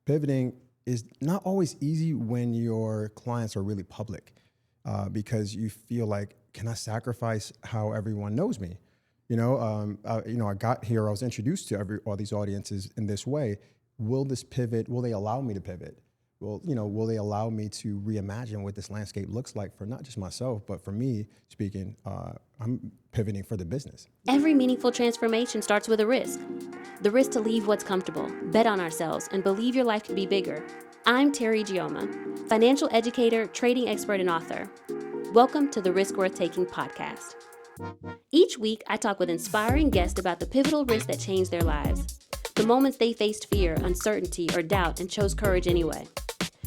Pivoting is not always easy when your clients are really public, because you feel like, can I sacrifice how everyone knows me? I got here, I was introduced to all these audiences in this way. Will this pivot? Will they allow me to pivot? Will they allow me to reimagine what this landscape looks like for not just myself, but for me speaking, I'm pivoting for the business. Every meaningful transformation starts with a risk. The risk to leave what's comfortable, bet on ourselves, and believe your life could be bigger. I'm Terry Gioma, financial educator, trading expert, and author. Welcome to the Risk Worth Taking podcast. Each week, I talk with inspiring guests about the pivotal risks that changed their lives, the moments they faced fear, uncertainty, or doubt and chose courage anyway.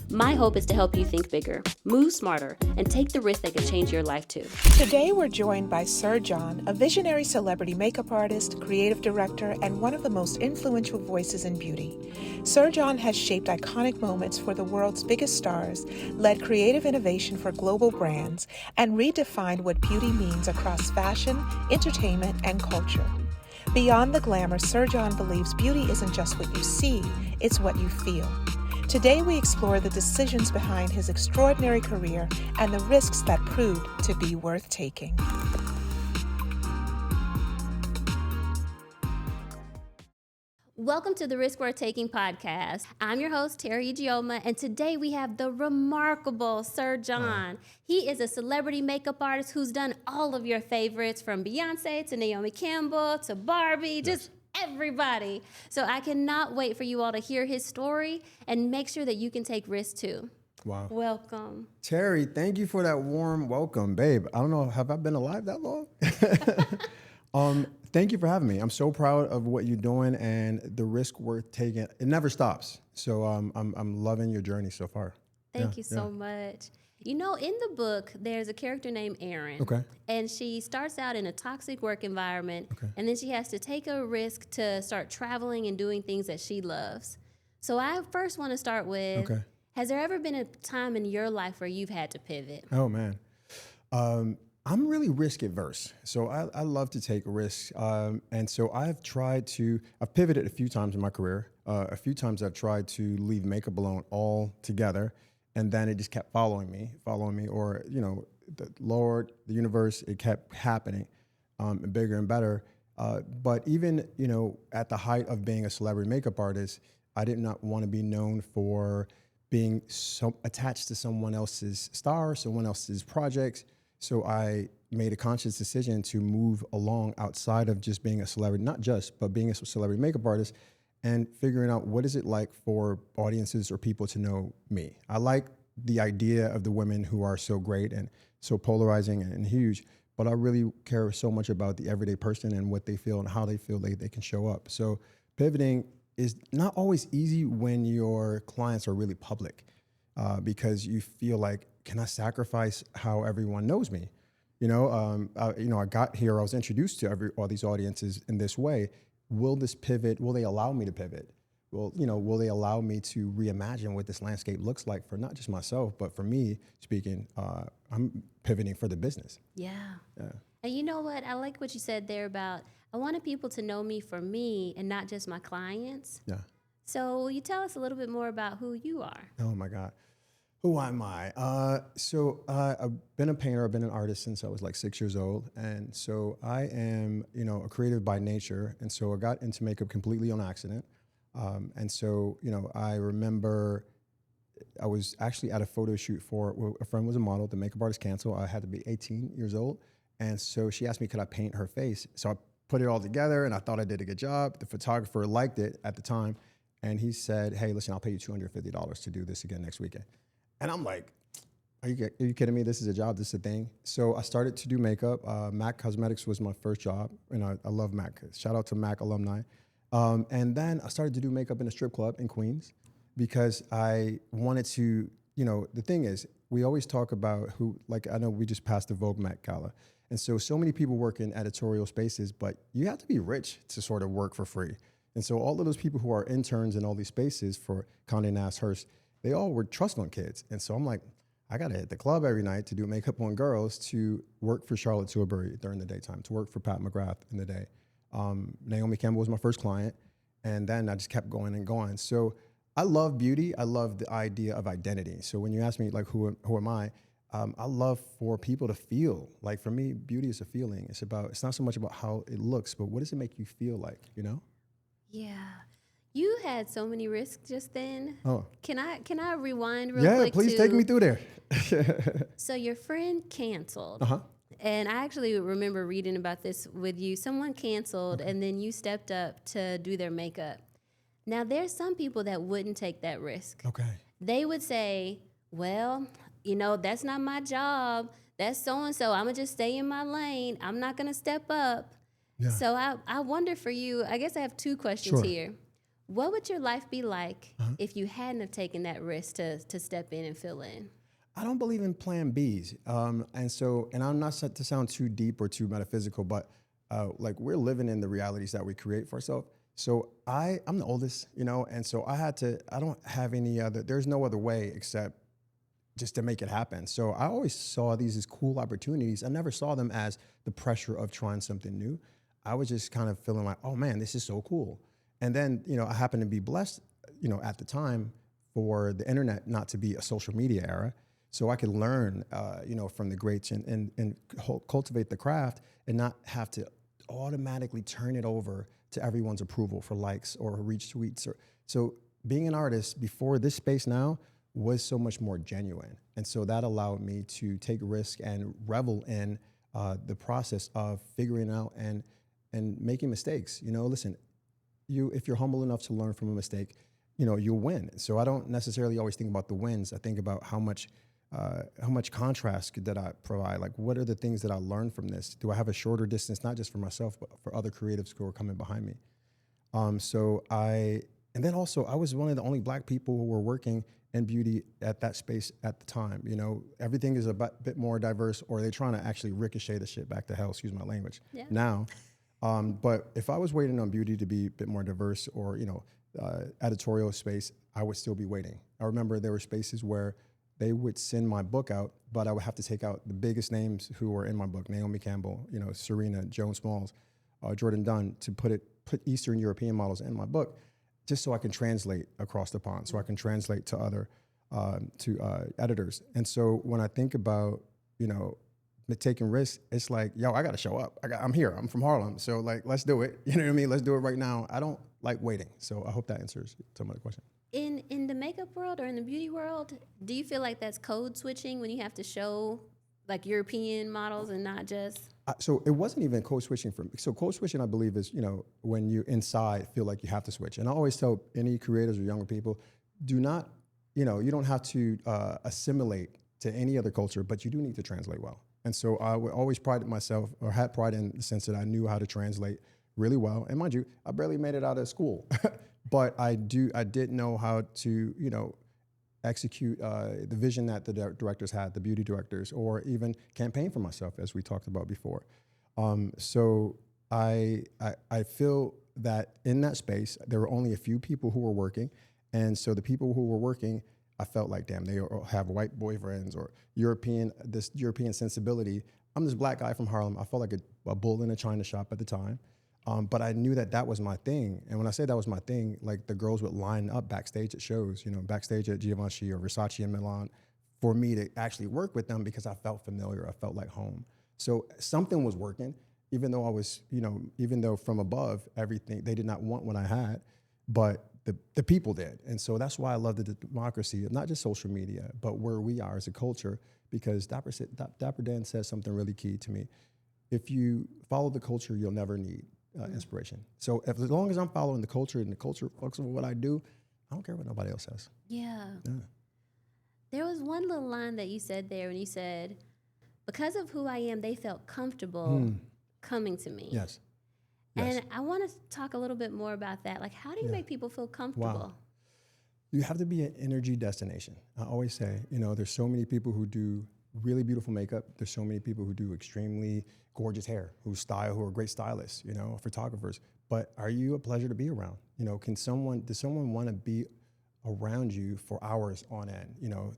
My hope is to help you think bigger, move smarter, and take the risks that could change your life too. Today we're joined by Sir John, a visionary celebrity makeup artist, creative director, and one of the most influential voices in beauty. Sir John has shaped iconic moments for the world's biggest stars, led creative innovation for global brands, and redefined what beauty means across fashion, entertainment, and culture. Beyond the glamour, Sir John believes beauty isn't just what you see, it's what you feel. Today we explore the decisions behind his extraordinary career and the risks that proved to be worth taking. Welcome to the Risk Worth Taking podcast. I'm your host, Terry Gioma, and today we have the remarkable Sir John. He is a celebrity makeup artist who's done all of your favorites, from Beyoncé to Naomi Campbell to Barbie, just everybody. So I cannot wait for you all to hear his story and make sure that you can take risks too. Wow. Welcome. Terry, thank you for that warm welcome, babe. I don't know, have I been alive that long? Thank you for having me. I'm so proud of what you're doing and the risk worth taking. It never stops. So I'm loving your journey so far. Thank you so much. You know, in the book, there's a character named Erin. Okay. And she starts out in a toxic work environment. Okay. And then she has to take a risk to start traveling and doing things that she loves. So I first want to start with, has there ever been a time in your life where you've had to pivot? Oh, man. I'm really risk adverse. So I love to take risks. And so I've pivoted a few times in my career. A few times I've tried to leave makeup alone altogether. And then it just kept following me, or, the Lord, the universe, it kept happening, bigger and better. But even, at the height of being a celebrity makeup artist, I did not want to be known for being so attached to someone else's star, someone else's projects. So I made a conscious decision to move along outside of just being a celebrity, but being a celebrity makeup artist, and figuring out what is it like for audiences or people to know me. I like the idea of the women who are so great and so polarizing and huge, but I really care so much about the everyday person and what they feel and how they feel they can show up. So pivoting is not always easy when your clients are really public, because you feel like, can I sacrifice how everyone knows me? I got here, I was introduced to all these audiences in this way. Will this pivot? Will they allow me to pivot? Will they allow me to reimagine what this landscape looks like for not just myself, but for me speaking, I'm pivoting for the business. Yeah. And you know what? I like what you said there about, I wanted people to know me for me and not just my clients. Yeah. So will you tell us a little bit more about who you are? Oh my God. Who am I? I've been a painter, I've been an artist since I was like 6 years old. And so I am, a creative by nature. And so I got into makeup completely on accident. I remember I was actually at a photo shoot a friend was a model, the makeup artist canceled. I had to be 18 years old. And so she asked me, could I paint her face? So I put it all together and I thought I did a good job. The photographer liked it at the time. And he said, hey, listen, I'll pay you $250 to do this again next weekend. And I'm like, are you kidding me? This is a job, this is a thing. So I started to do makeup. MAC Cosmetics was my first job. And I love MAC. Shout out to MAC alumni. And then I started to do makeup in a strip club in Queens because I wanted to, the thing is, we always talk about I know we just passed the Vogue Met Gala. And so many people work in editorial spaces, but you have to be rich to sort of work for free. And so all of those people who are interns in all these spaces for Condé Nast Hearst, they all were trust fund kids. And so I'm like, I got to hit the club every night to do makeup on girls, to work for Charlotte Tilbury during the daytime, to work for Pat McGrath in the day. Naomi Campbell was my first client. And then I just kept going and going. So I love beauty. I love the idea of identity. So when you ask me like who am I love for people to feel. Like for me, beauty is a feeling. It's not so much about how it looks, but what does it make you feel like, you know? Yeah. You had so many risks just then. Oh. Can I rewind real Yeah, quick? please take me through there. So your friend canceled. Uh-huh. And I actually remember reading about this with you. Someone canceled, and then you stepped up to do their makeup. Now, there's some people that wouldn't take that risk. Okay. They would say, well, you know, that's not my job. That's so-and-so. I'm going to just stay in my lane. I'm not going to step up. Yeah. So I wonder for you, I guess I have two questions here. What would your life be like if you hadn't have taken that risk to step in and fill in? I don't believe in plan Bs. And I'm not set to sound too deep or too metaphysical, but like we're living in the realities that we create for ourselves. So I'm the oldest, you know, and so I don't have there's no other way except just to make it happen. So I always saw these as cool opportunities. I never saw them as the pressure of trying something new. I was just kind of feeling like, oh man, this is so cool. And then, you know, I happened to be blessed, you know, at the time for the internet not to be a social media era. So I could learn, you know, from the greats and cultivate the craft and not have to automatically turn it over to everyone's approval for likes or reach tweets. So being an artist before this space now was so much more genuine. And so that allowed me to take risk and revel in the process of figuring out and making mistakes. You know, listen, if you're humble enough to learn from a mistake, you know, you'll win. So I don't necessarily always think about the wins. I think about how much contrast did I provide? Like, what are the things that I learned from this? Do I have a shorter distance, not just for myself, but for other creatives who are coming behind me? And then also I was one of the only Black people who were working in beauty at that space at the time. You know, everything is a bit more diverse, or they're trying to actually ricochet the shit back to hell, excuse my language, now. But if I was waiting on beauty to be a bit more diverse or, you know, editorial space, I would still be waiting. I remember there were spaces where they would send my book out, but I would have to take out the biggest names who were in my book, Naomi Campbell, you know, Serena, Joan Smalls, Jordan Dunn, to put Eastern European models in my book, just so I can translate across the pond, so I can translate to other editors. And so when I think about, you know, taking risks, it's like, yo, I got to show up. I'm here. I'm from Harlem. So like, let's do it. You know what I mean? Let's do it right now. I don't like waiting. So I hope that answers some of the question. In the makeup world or in the beauty world, do you feel like that's code switching when you have to show like European models and not just? So it wasn't even code switching for me. So code switching, I believe, is, you know, when you inside feel like you have to switch. And I always tell any creators or younger people, do not, you know, you don't have to assimilate to any other culture, but you do need to translate well. And so I would always pride myself, or had pride in the sense that I knew how to translate really well. And mind you, I barely made it out of school, but I did know how to, you know, execute the vision that the directors had, the beauty directors, or even campaign for myself, as we talked about before. So I feel that in that space, there were only a few people who were working. And so the people who were working, I felt like, damn, they have white boyfriends or this European sensibility. I'm this Black guy from Harlem. I felt like a bull in a china shop at the time. But I knew that was my thing. And when I say that was my thing, like the girls would line up backstage at shows, you know, backstage at Givenchy or Versace in Milan, for me to actually work with them because I felt familiar. I felt like home. So something was working, even though I was, you know, even though from above, everything, they did not want what I had, but the people did. And so that's why I love the democracy of not just social media, but where we are as a culture, because Dapper Dan says something really key to me. If you follow the culture, you'll never need inspiration. So as long as I'm following the culture and the culture fucks with what I do, I don't care what nobody else says. Yeah. There was one little line that you said there when you said, because of who I am, they felt comfortable coming to me. Yes. And I want to talk a little bit more about that. Like, how do you make people feel comfortable? Wow. You have to be an energy destination. I always say, you know, there's so many people who do really beautiful makeup. There's so many people who do extremely gorgeous hair, who are great stylists, you know, photographers. But are you a pleasure to be around? You know, does someone want to be around you for hours on end, you know,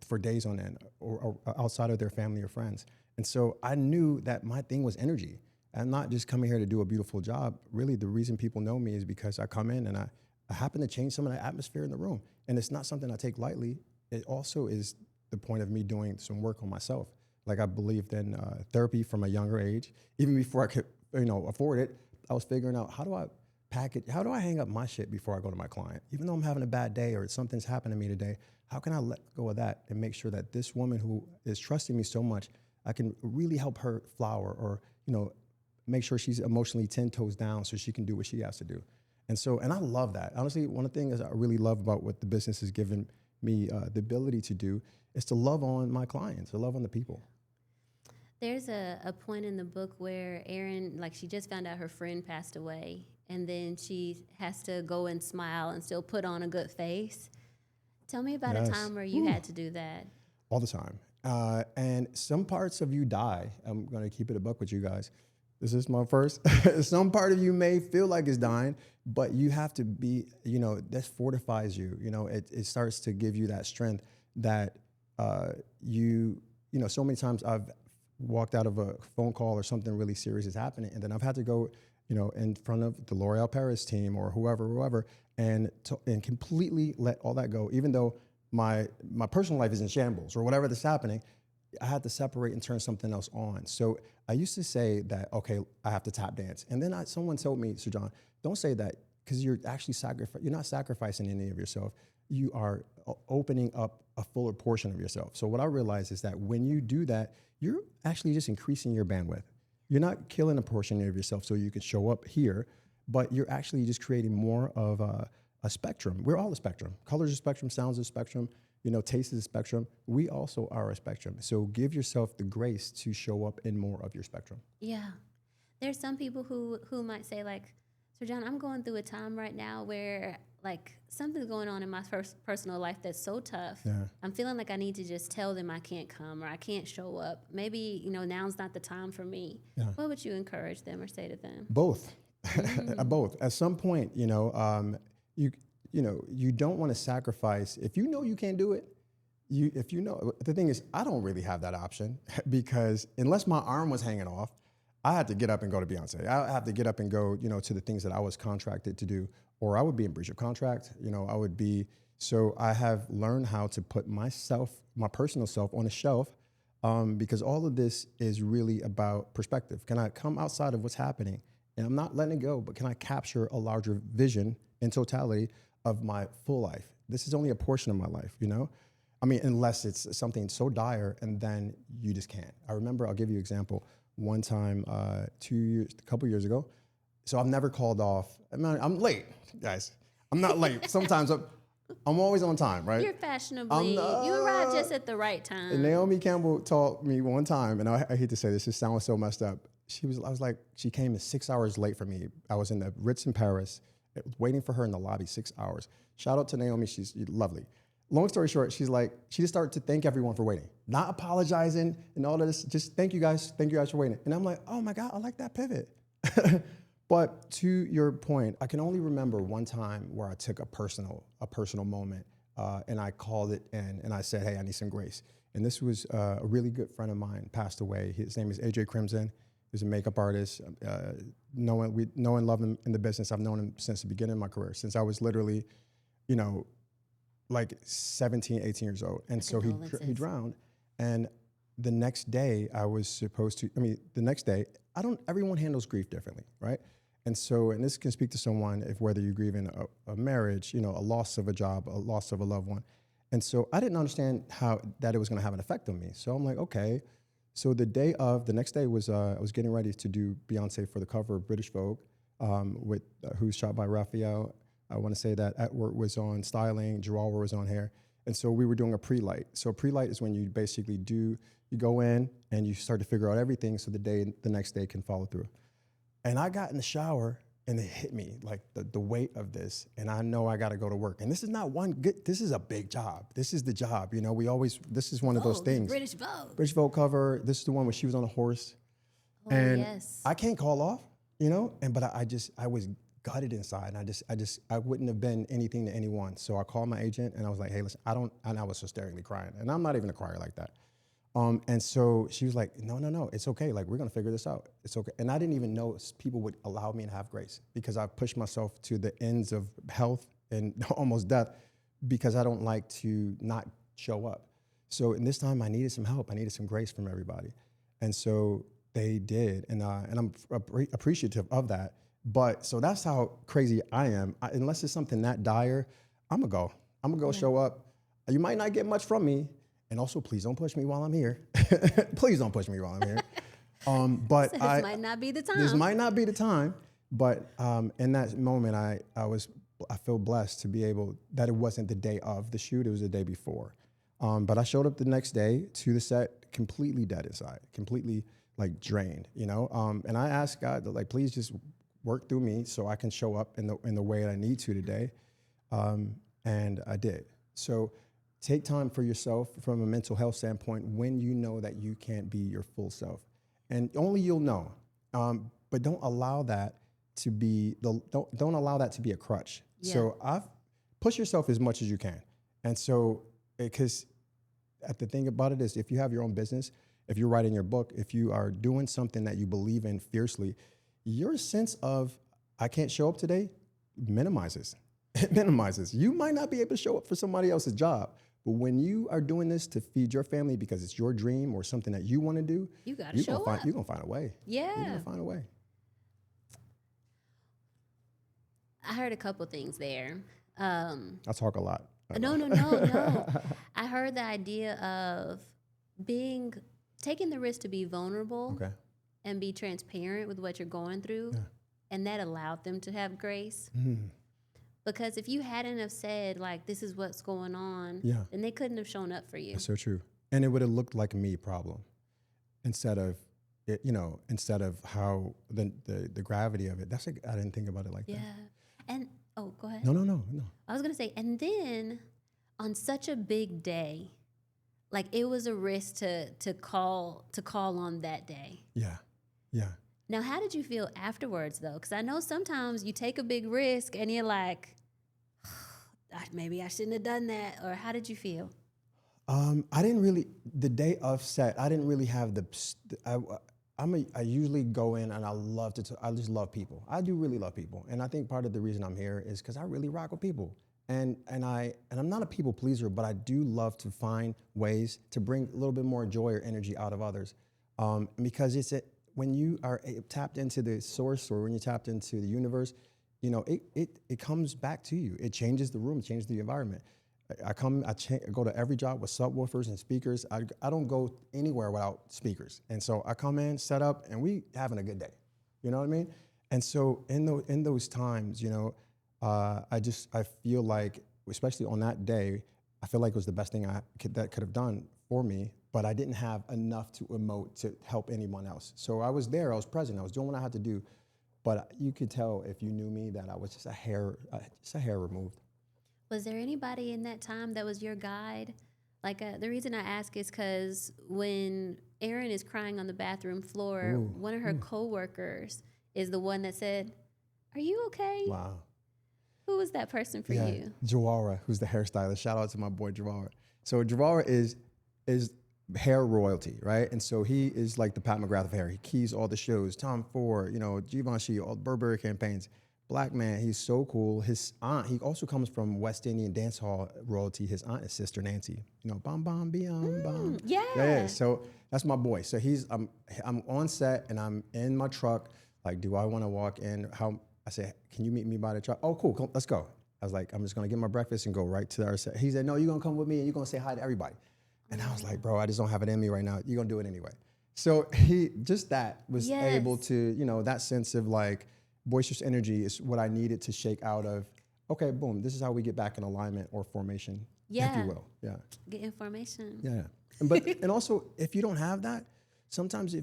for days on end, or outside of their family or friends? And so I knew that my thing was energy. I'm not just coming here to do a beautiful job. Really, the reason people know me is because I come in and I I happen to change some of the atmosphere in the room. And it's not something I take lightly. It also is the point of me doing some work on myself. Like I believed in therapy from a younger age. Even before I could, afford it, I was figuring out how do I hang up my shit before I go to my client? Even though I'm having a bad day or something's happened to me today, how can I let go of that and make sure that this woman who is trusting me so much, I can really help her flower or, make sure she's emotionally 10 toes down so she can do what she has to do. And I love that. Honestly, one of the things I really love about what the business has given me the ability to do is to love on my clients, to love on the people. There's a point in the book where Erin, like she just found out her friend passed away, and then she has to go and smile and still put on a good face. Tell me about a time where you had to do that. All the time. And some parts of you die. I'm going to keep it a buck with you guys. This is my first. Some part of you may feel like it's dying, but you have to be, that fortifies you. It starts to give you that strength that so many times I've walked out of a phone call or something really serious is happening, and then I've had to go, in front of the L'Oreal Paris team or whoever, and completely let all that go, even though my personal life is in shambles or whatever that's happening. I had to separate and turn something else on. So I used to say that, okay, I have to tap dance. And then someone told me, Sir John, don't say that because you're actually you're not sacrificing any of yourself. You are opening up a fuller portion of yourself. So what I realized is that when you do that, you're actually just increasing your bandwidth. You're not killing a portion of yourself so you can show up here, but you're actually just creating more of a spectrum. We're all a spectrum. Colors are a spectrum, sounds are a spectrum. Taste is a spectrum. We also are a spectrum. So give yourself the grace to show up in more of your spectrum. Yeah. There's some people who might say, like, Sir John, I'm going through a time right now where, like, something's going on in my personal life that's so tough. Yeah. I'm feeling like I need to just tell them I can't come or I can't show up. Maybe, now's not the time for me. Yeah. What would you encourage them or say to them? Both. Both. At some point, you don't want to sacrifice. If you know you can't do it, the thing is, I don't really have that option because unless my arm was hanging off, I had to get up and go to Beyoncé. I have to get up and go, to the things that I was contracted to do, or I would be in breach of contract. So I have learned how to put myself, my personal self on a shelf because all of this is really about perspective. Can I come outside of what's happening? And I'm not letting it go, but can I capture a larger vision in totality of my full life? This is only a portion of my life, unless it's something so dire and then you just can't. I remember, I'll give you an example. One time, a couple years ago. So I've never called off. I'm late, guys. I'm not late. Sometimes I'm always on time, right? You're fashionably, you arrive just at the right time. And Naomi Campbell taught me one time, and I hate to say this, it sounds so messed up. She came in 6 hours late for me. I was in the Ritz in Paris, waiting for her in the lobby 6 hours. Shout out to Naomi, she's lovely. Long story short, she just started to thank everyone for waiting, not apologizing and all of this, just thank you guys for waiting. And I'm like, oh my God, I like that pivot. But to your point, I can only remember one time where I took a personal moment and I called it in and I said, hey, I need some grace. And this was a really good friend of mine passed away. His name is AJ Crimson. He's a makeup artist. Know and love him in the business. I've known him since the beginning of my career, since I was literally, like 17, 18 years old. And so he drowned. And the next day everyone handles grief differently, right? And so, and this can speak to someone whether you're grieving a marriage, a loss of a job, a loss of a loved one. And so I didn't understand that it was going to have an effect on me. So I'm like, okay. So the next day was, I was getting ready to do Beyoncé for the cover of British Vogue, who's shot by Raphael. I want to say that Atworth was on styling, Geraldo was on hair. And so we were doing a pre-light. So a pre-light is when you basically you go in and you start to figure out everything so the next day can follow through. And I got in the shower and it hit me like the weight of this. And I know I got to go to work. And this is not this is a big job. This is the job. This is one of those things. British Vogue. British Vogue cover. This is the one where she was on a horse. Oh, and yes. I can't call off, but I was gutted inside. And I wouldn't have been anything to anyone. So I called my agent and I was like, hey, listen, and I was hysterically crying. And I'm not even a crier like that. And so she was like, no, it's okay. Like, we're going to figure this out. It's okay. And I didn't even know people would allow me to have grace because I pushed myself to the ends of health and almost death because I don't like to not show up. So in this time, I needed some help. I needed some grace from everybody. And so they did. And I'm appreciative of that. But so that's how crazy I am. Unless it's something that dire, I'm going to go. I'm going to go show up. You might not get much from me. And also, please don't push me while I'm here. Please don't push me while I'm here. But So this might not be the time. This might not be the time. But in that moment, I feel blessed to be able, that it wasn't the day of the shoot, it was the day before. But I showed up the next day to the set completely dead inside, completely like drained, you know? And I asked God to like, please just work through me so I can show up in the way that I need to today. And I did. So take time for yourself from a mental health standpoint when you know that you can't be your full self. And only you'll know. But don't allow that to be don't allow that to be a crutch. Yeah. So push yourself as much as you can. And so, because the thing about it is, if you have your own business, if you're writing your book, if you are doing something that you believe in fiercely, your sense of I can't show up today minimizes. It minimizes. You might not be able to show up for somebody else's job, but when you are doing this to feed your family because it's your dream or something that you want to do, you gotta show up. You're gonna find a way. Yeah, you're gonna find a way. I heard a couple things there. I talk a lot. No. I heard the idea of taking the risk to be vulnerable and be transparent with what you're going through, and that allowed them to have grace. Mm. Because if you hadn't have said, like, this is what's going on, then they couldn't have shown up for you. That's so true. And it would have looked like a me problem instead of how the gravity of it. I didn't think about it like that. Yeah. And, go ahead. No. I was going to say, and then on such a big day, like, it was a risk to call on that day. Yeah. Now, how did you feel afterwards, though? Because I know sometimes you take a big risk and you're like, maybe I shouldn't have done that. Or how did you feel? I didn't really, the day of set, I didn't really have I usually go in and I just love people. I do really love people. And I think part of the reason I'm here is because I really rock with people. And I'm not a people pleaser, but I do love to find ways to bring a little bit more joy or energy out of others. Because when you are tapped into the source or when you're tapped into the universe, you know, it comes back to you. It changes the room, it changes the environment. I go to every job with subwoofers and speakers. I don't go anywhere without speakers. And so I come in, set up, and we having a good day. You know what I mean? And so in those times, you know, I feel like, especially on that day, I feel like it was the best thing that could have done for me, but I didn't have enough to emote to help anyone else. So I was there, I was present, I was doing what I had to do, but you could tell if you knew me that I was just a hair removed. Was there anybody in that time that was your guide? Like, the reason I ask is because when Erin is crying on the bathroom floor, one of her coworkers is the one that said, "Are you okay?" Wow. Who was that person for you? Jawara, who's the hairstylist. Shout out to my boy Jawara. So Jawara is hair royalty, right? And so he is like the Pat McGrath of hair. He keys all the shows, Tom Ford, you know, Givenchy, all the Burberry campaigns. Black man, he's so cool. His aunt, he also comes from West Indian dance hall royalty. His aunt is Sister Nancy. You know, bam bam bam bam. Yeah. So that's my boy. So I'm on set and I'm in my truck. Like, do I want to walk in? I said, can you meet me by the truck? Oh, cool, let's go. I was like, I'm just gonna get my breakfast and go right to our set. He said, no, you're gonna come with me and you're gonna say hi to everybody. And I was like, bro, I just don't have it in me right now. You're gonna do it anyway. So he just that was able to, you know, that sense of like boisterous energy is what I needed to shake out of, okay, boom, this is how we get back in alignment or formation, if you will. Yeah. Get information. Yeah. And also, if you don't have that, sometimes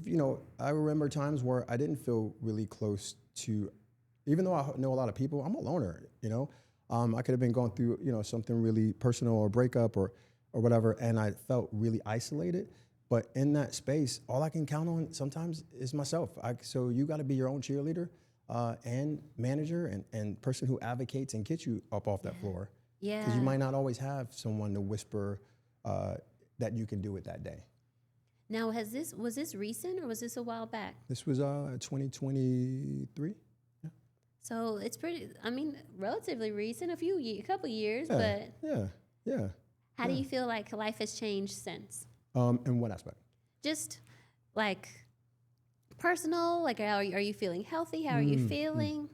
I remember times where I didn't feel really close to, even though I know a lot of people, I'm a loner, you know? I could have been going through, you know, something really personal or breakup or whatever, and I felt really isolated. But in that space, all I can count on sometimes is myself. So you got to be your own cheerleader and manager and person who advocates and gets you up off that floor. Yeah. Because you might not always have someone to whisper that you can do it that day. Now, was this recent or was this a while back? This was 2023. Yeah. So it's pretty, I mean, relatively recent, a couple years, Yeah, but yeah. how do you feel like life has changed since? In what aspect? Just like personal, like are you feeling healthy? How are you feeling?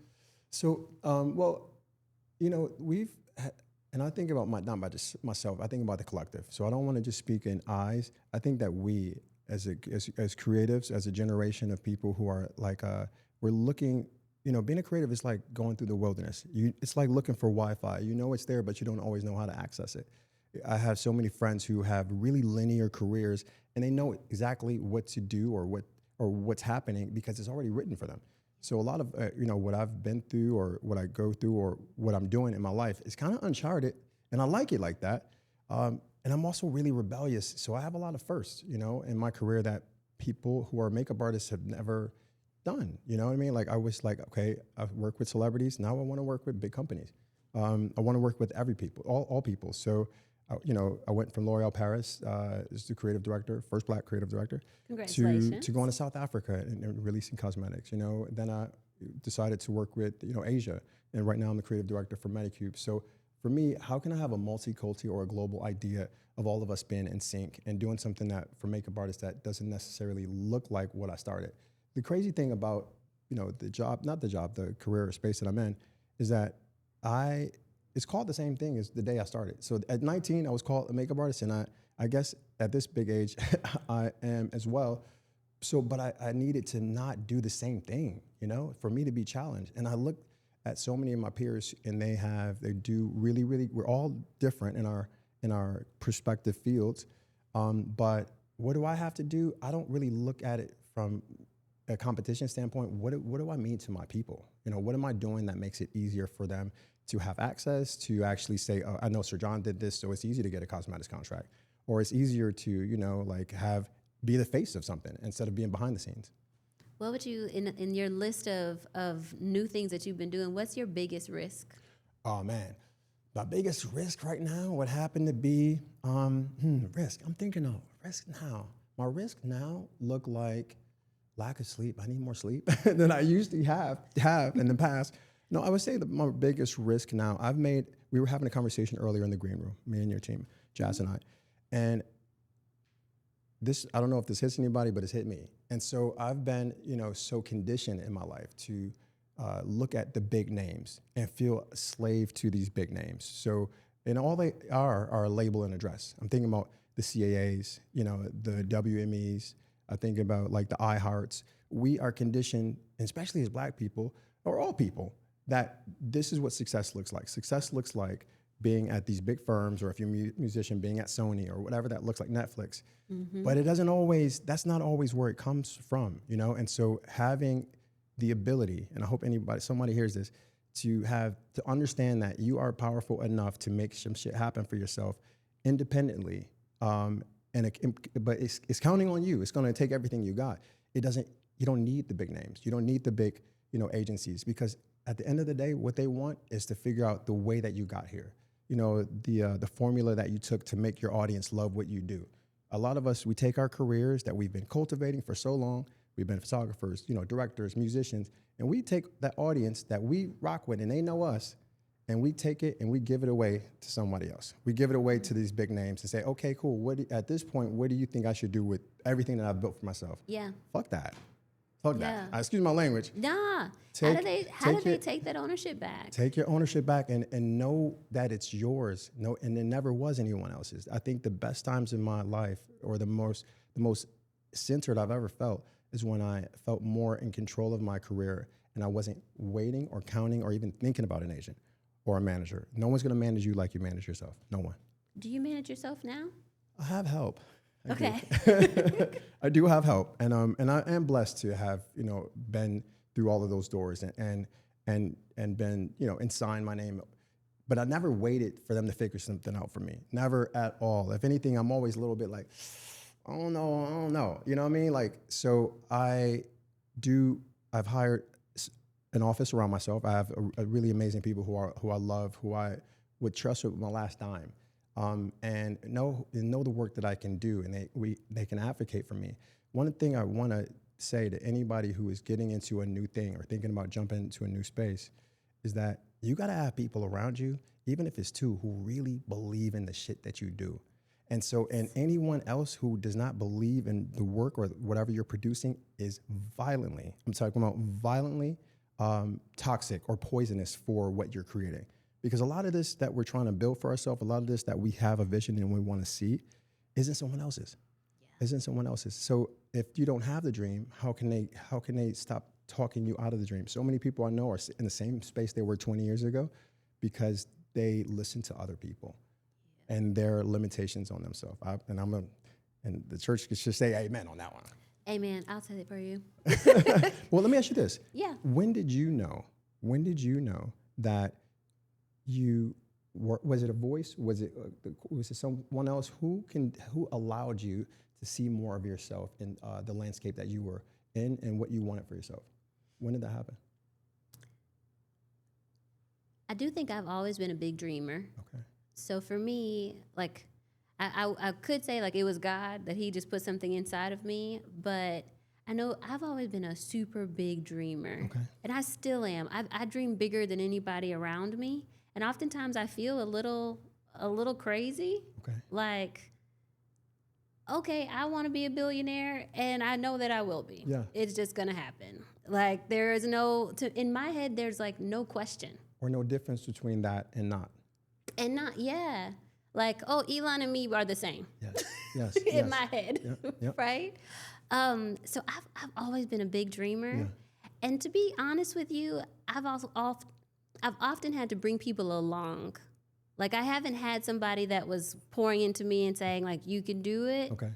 So, well, and I think about not by just myself. I think about the collective. So I don't want to just speak in eyes. I think that we, as creatives, as a generation of people who are like, we're looking. Being a creative is like going through the wilderness. It's like looking for Wi-Fi. You know it's there, but you don't always know how to access it. I have so many friends who have really linear careers, and they know exactly what to do or what's happening because it's already written for them. So a lot of what I've been through or what I go through or what I'm doing in my life is kind of uncharted, and I like it like that. And I'm also really rebellious, so I have a lot of firsts, in my career that people who are makeup artists have never done. You know what I mean? Like I was like, okay, I've worked with celebrities. Now I want to work with big companies. I want to work with all people. So, I went from L'Oreal Paris as the creative director, first Black creative director, Congratulations. to going to South Africa and releasing cosmetics. Then I decided to work with Asia, and right now I'm the creative director for Medicube. So for me, how can I have a multicultural or a global idea of all of us being in sync and doing something that for makeup artists that doesn't necessarily look like what I started? The crazy thing about, the career space that I'm in is that it's called the same thing as the day I started. So at 19, I was called a makeup artist, and I guess at this big age, I am as well. So, but I needed to not do the same thing, for me to be challenged. And I look at so many of my peers, and they do really, really, we're all different in our prospective fields. But what do I have to do? I don't really look at it from a competition standpoint. What do I mean to my people? What am I doing that makes it easier for them to have access to actually say, oh, I know Sir John did this, so it's easy to get a cosmetics contract, or it's easier to be the face of something instead of being behind the scenes. What would you, in your list of new things that you've been doing, what's your biggest risk? Oh man, my biggest risk right now would happen to be risk. I'm thinking of risk now. My risk now look like lack of sleep. I need more sleep than I used to have in the past. No, I would say that my biggest risk now, we were having a conversation earlier in the green room, me and your team, Jazz and I. And this, I don't know if this hits anybody, but it's hit me. And so I've been, so conditioned in my life to look at the big names and feel a slave to these big names. So, and all they are a label and address. I'm thinking about the CAAs, the WMEs. I think about like the iHearts. We are conditioned, especially as Black people, or all people, that this is what success looks like. Success looks like being at these big firms, or if you're a musician, being at Sony or whatever that looks like, Netflix. Mm-hmm. But that's not always where it comes from, And so having the ability, and I hope somebody hears this, to understand that you are powerful enough to make some shit happen for yourself independently. But it's counting on you. It's going to take everything you got. You don't need the big names. You don't need the big, agencies, because at the end of the day, what they want is to figure out the way that you got here. The formula that you took to make your audience love what you do. A lot of us, we take our careers that we've been cultivating for so long. We've been photographers, directors, musicians, and we take that audience that we rock with and they know us, and we take it and we give it away to somebody else. We give it away to these big names and say, okay, cool. At this point, what do you think I should do with everything that I've built for myself? Yeah. Fuck that. Excuse my language. Nah. How do they take that ownership back? Take your ownership back and know that it's yours. No, and it never was anyone else's. I think the best times in my life, or the most centered I've ever felt, is when I felt more in control of my career, and I wasn't waiting or counting or even thinking about an agent or a manager. No one's going to manage you like you manage yourself. No one. Do you manage yourself now? I have help. Okay. I do have help, and I am blessed to have been through all of those doors and been and signed my name, but I never waited for them to figure something out for me. Never at all. If anything, I'm always a little bit like, I don't know. You know what I mean? Like, so I've hired an office around myself. I have a really amazing people who I love, who I would trust with my last dime. And know the work that I can do, and they can advocate for me. One thing I want to say to anybody who is getting into a new thing or thinking about jumping into a new space is that you got to have people around you, even if it's two, who really believe in the shit that you do. And so, and anyone else who does not believe in the work or whatever you're producing is violently, I'm talking about violently toxic or poisonous for what you're creating. Because a lot of this that we're trying to build for ourselves, a lot of this that we have a vision and we want to see, isn't someone else's. Isn't someone else's. So if you don't have the dream, how can they stop talking you out of the dream? So many people I know are in the same space they were 20 years ago because they listen to other people and their limitations on themselves. And the church should say amen on that one. Amen. I'll say it for you. Well, let me ask you this. Yeah. When did you know that you were, was it a voice? Was it someone else who allowed you to see more of yourself in the landscape that you were in and what you wanted for yourself? When did that happen? I do think I've always been a big dreamer. Okay. So for me, like, I could say, like, it was God that he just put something inside of me, but I know I've always been a super big dreamer. Okay. And I still am. I dream bigger than anybody around me. And oftentimes I feel a little crazy. Okay. Like, okay, I want to be a billionaire, and I know that I will be. Yeah. It's just going to happen. Like, there is in my head, there's like no question. Or no difference between that and not. And not, yeah. Like, oh, Elon and me are the same. Yes. Yes. In yes. my head, Yep. right? So I've always been a big dreamer. Yeah. And to be honest with you, I've often had to bring people along. Like, I haven't had somebody that was pouring into me and saying, like, you can do it. Okay.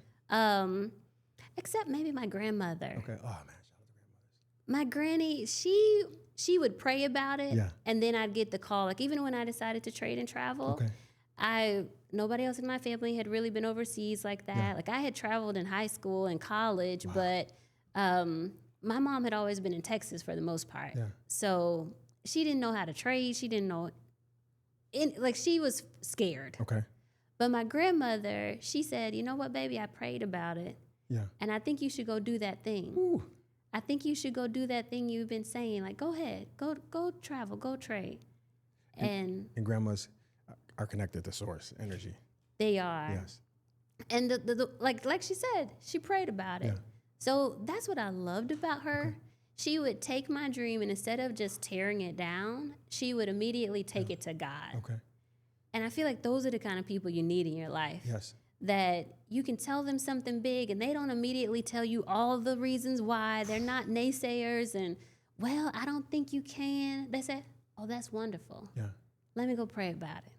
Except maybe my grandmother. Okay. Oh man, shout out to grandmothers. My granny, she would pray about it, Yeah. and then I'd get the call. Like, even when I decided to trade and travel, Okay. nobody else in my family had really been overseas like that. Yeah. Like, I had traveled in high school and college, but my mom had always been in Texas for the most part. Yeah. So she didn't know how to trade. She didn't know, she was scared. Okay. But my grandmother, she said, you know what, baby, I prayed about it, Yeah. and I think you should go do that thing. Ooh. I think you should go do that thing you've been saying. Like, go ahead, go travel, go trade. And And grandmas are connected to source energy. they are. Yes. And like she said, she prayed about it. Yeah. So that's what I loved about her. Okay. She would take my dream, and instead of just tearing it down, she would immediately take it to God. Okay. And I feel like those are the kind of people you need in your life. Yes. That you can tell them something big, and they don't immediately tell you all the reasons why. They're not naysayers and, well, I don't think you can. They say, oh, that's wonderful. Yeah. Let me go pray about it.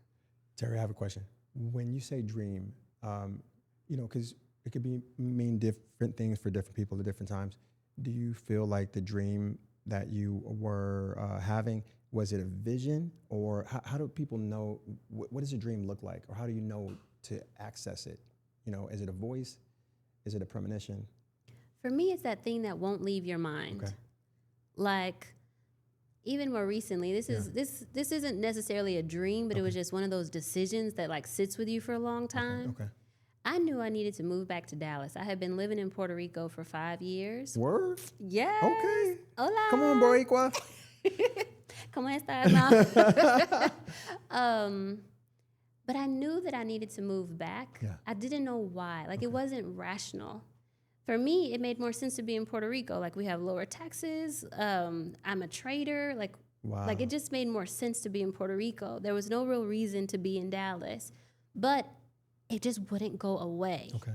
Terry, I have a question. When you say dream, because it could mean different things for different people at different times. Do you feel like the dream that you were having, was it a vision, or how do people know, what does a dream look like, or how do you know to access it? Is it a voice? Is it a premonition? For me, it's that thing that won't leave your mind. Okay. Like, even more recently, this isn't necessarily a dream, but it was just one of those decisions that like sits with you for a long time. Okay. I knew I needed to move back to Dallas. I had been living in Puerto Rico for 5 years. Word? Yes. Okay. Hola. Come on, Boricua. ¿Cómo estás? No. But I knew that I needed to move back. Yeah. I didn't know why. Like, it wasn't rational. For me, it made more sense to be in Puerto Rico. Like, we have lower taxes. I'm a trader. Like, Wow. Like, it just made more sense to be in Puerto Rico. There was no real reason to be in Dallas. But it just wouldn't go away. Okay.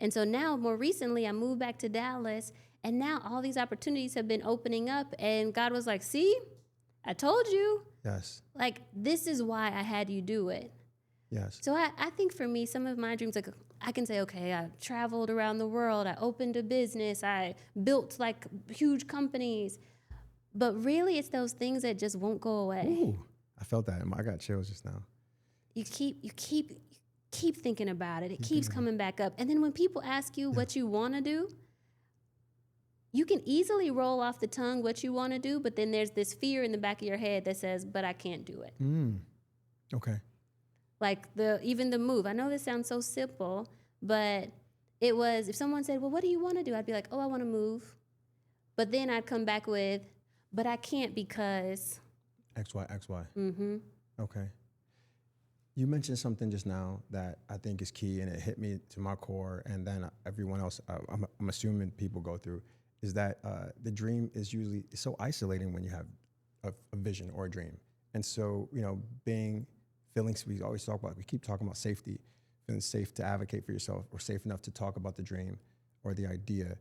And so now, more recently, I moved back to Dallas, and now all these opportunities have been opening up, and God was like, see, I told you. Yes. Like, this is why I had you do it. Yes. So I think for me, some of my dreams, like, I can say, okay, I traveled around the world, I opened a business, I built like huge companies, but really it's those things that just won't go away. Ooh, I felt that. I got chills just now. You keep thinking about it. It keeps coming back up. And then when people ask you what you want to do, you can easily roll off the tongue what you want to do, but then there's this fear in the back of your head that says, but I can't do it. Okay. Like even the move. I know this sounds so simple, but It was, if someone said, well, what do you want to do? I'd be like, oh, I want to move. But then I'd come back with, but I can't because. XY. Mm-hmm. Okay. You mentioned something just now that I think is key, and it hit me to my core, and then everyone else, I'm assuming people go through, is that the dream is usually so isolating when you have a vision or a dream. And so, feeling, we keep talking about safety, feeling safe to advocate for yourself, or safe enough to talk about the dream or the idea.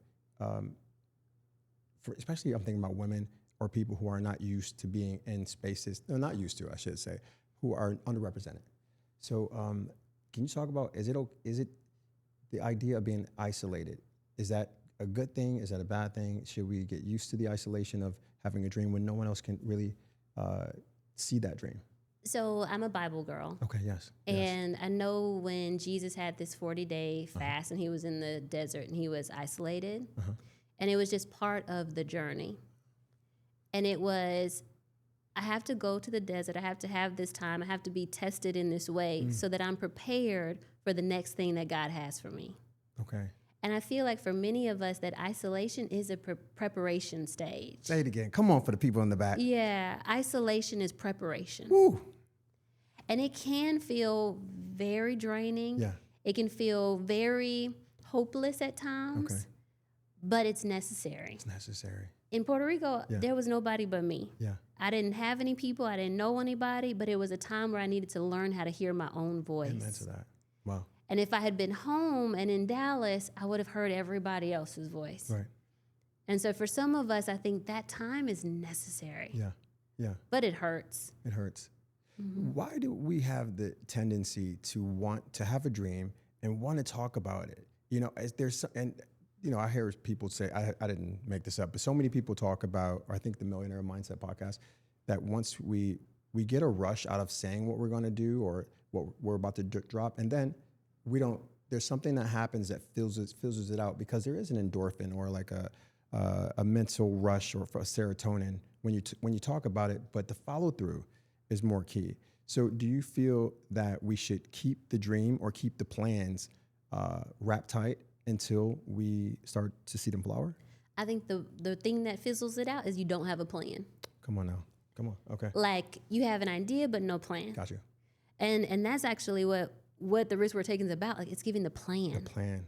Especially I'm thinking about women or people who are not used to being in spaces, no, not used to, I should say, who are underrepresented. So can you talk about, is it the idea of being isolated? Is that a good thing? Is that a bad thing? Should we get used to the isolation of having a dream when no one else can really see that dream? So I'm a Bible girl. Okay, yes. And I know when Jesus had this 40-day fast and he was in the desert and he was isolated, and it was just part of the journey. And it was, I have to go to the desert. I have to have this time. I have to be tested in this way so that I'm prepared for the next thing that God has for me. Okay. And I feel like for many of us, that isolation is a preparation stage. Say it again. Come on for the people in the back. Yeah, isolation is preparation. Woo. And it can feel very draining. Yeah. It can feel very hopeless at times, but it's necessary. It's necessary. In Puerto Rico, there was nobody but me. Yeah. I didn't have any people. I didn't know anybody, but it was a time where I needed to learn how to hear my own voice. Amen to that. Wow. And if I had been home and in Dallas, I would have heard everybody else's voice. Right. And so for some of us, I think that time is necessary. Yeah. Yeah. But it hurts. It hurts. Why do we have the tendency to want to have a dream and want to talk about it? I hear people say, I didn't make this up, but so many people talk about, or I think the Millionaire Mindset podcast, that once we get a rush out of saying what we're going to do or what we're about to drop, and then there's something that happens that filters it out, because there is an endorphin or like a mental rush or a serotonin when you talk about it, but the follow through is more key. So do you feel that we should keep the dream or keep the plans wrapped tight until we start to see them flower? I think the thing that fizzles it out is you don't have a plan. Come on now. Come on. Okay. Like you have an idea, but no plan. Got you. And that's actually what the risk we're taking is about. Like it's giving the plan. The plan.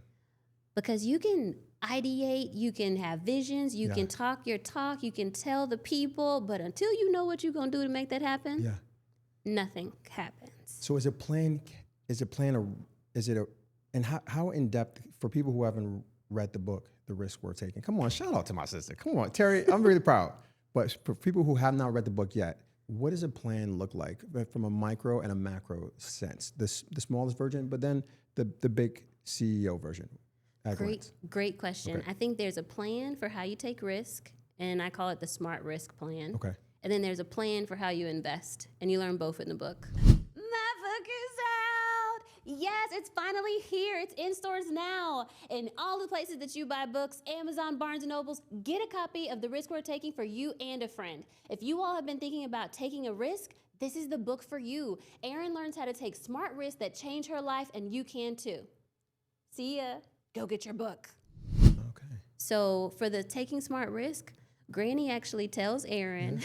Because you can ideate, you can have visions, you can talk your talk, you can tell the people, but until you know what you're going to do to make that happen, nothing happens. So and how in depth, for people who haven't read the book, The Risk We're Taking? Come on, shout out to my sister. Come on, Terry, I'm really proud. But for people who have not read the book yet, what does a plan look like from a micro and a macro sense? The smallest version, but then the big CEO version. Great question. Okay. I think there's a plan for how you take risk, and I call it the SMART risk plan. Okay. And then there's a plan for how you invest, and you learn both in the book. My book is out! Yes, it's finally here. It's in stores now. In all the places that you buy books, Amazon, Barnes & Nobles, get a copy of The Risk We're Taking for you and a friend. If you all have been thinking about taking a risk, this is the book for you. Erin learns how to take smart risks that change her life, and you can too. See ya. Go get your book. Okay. So for the taking smart risk, Granny actually tells Erin,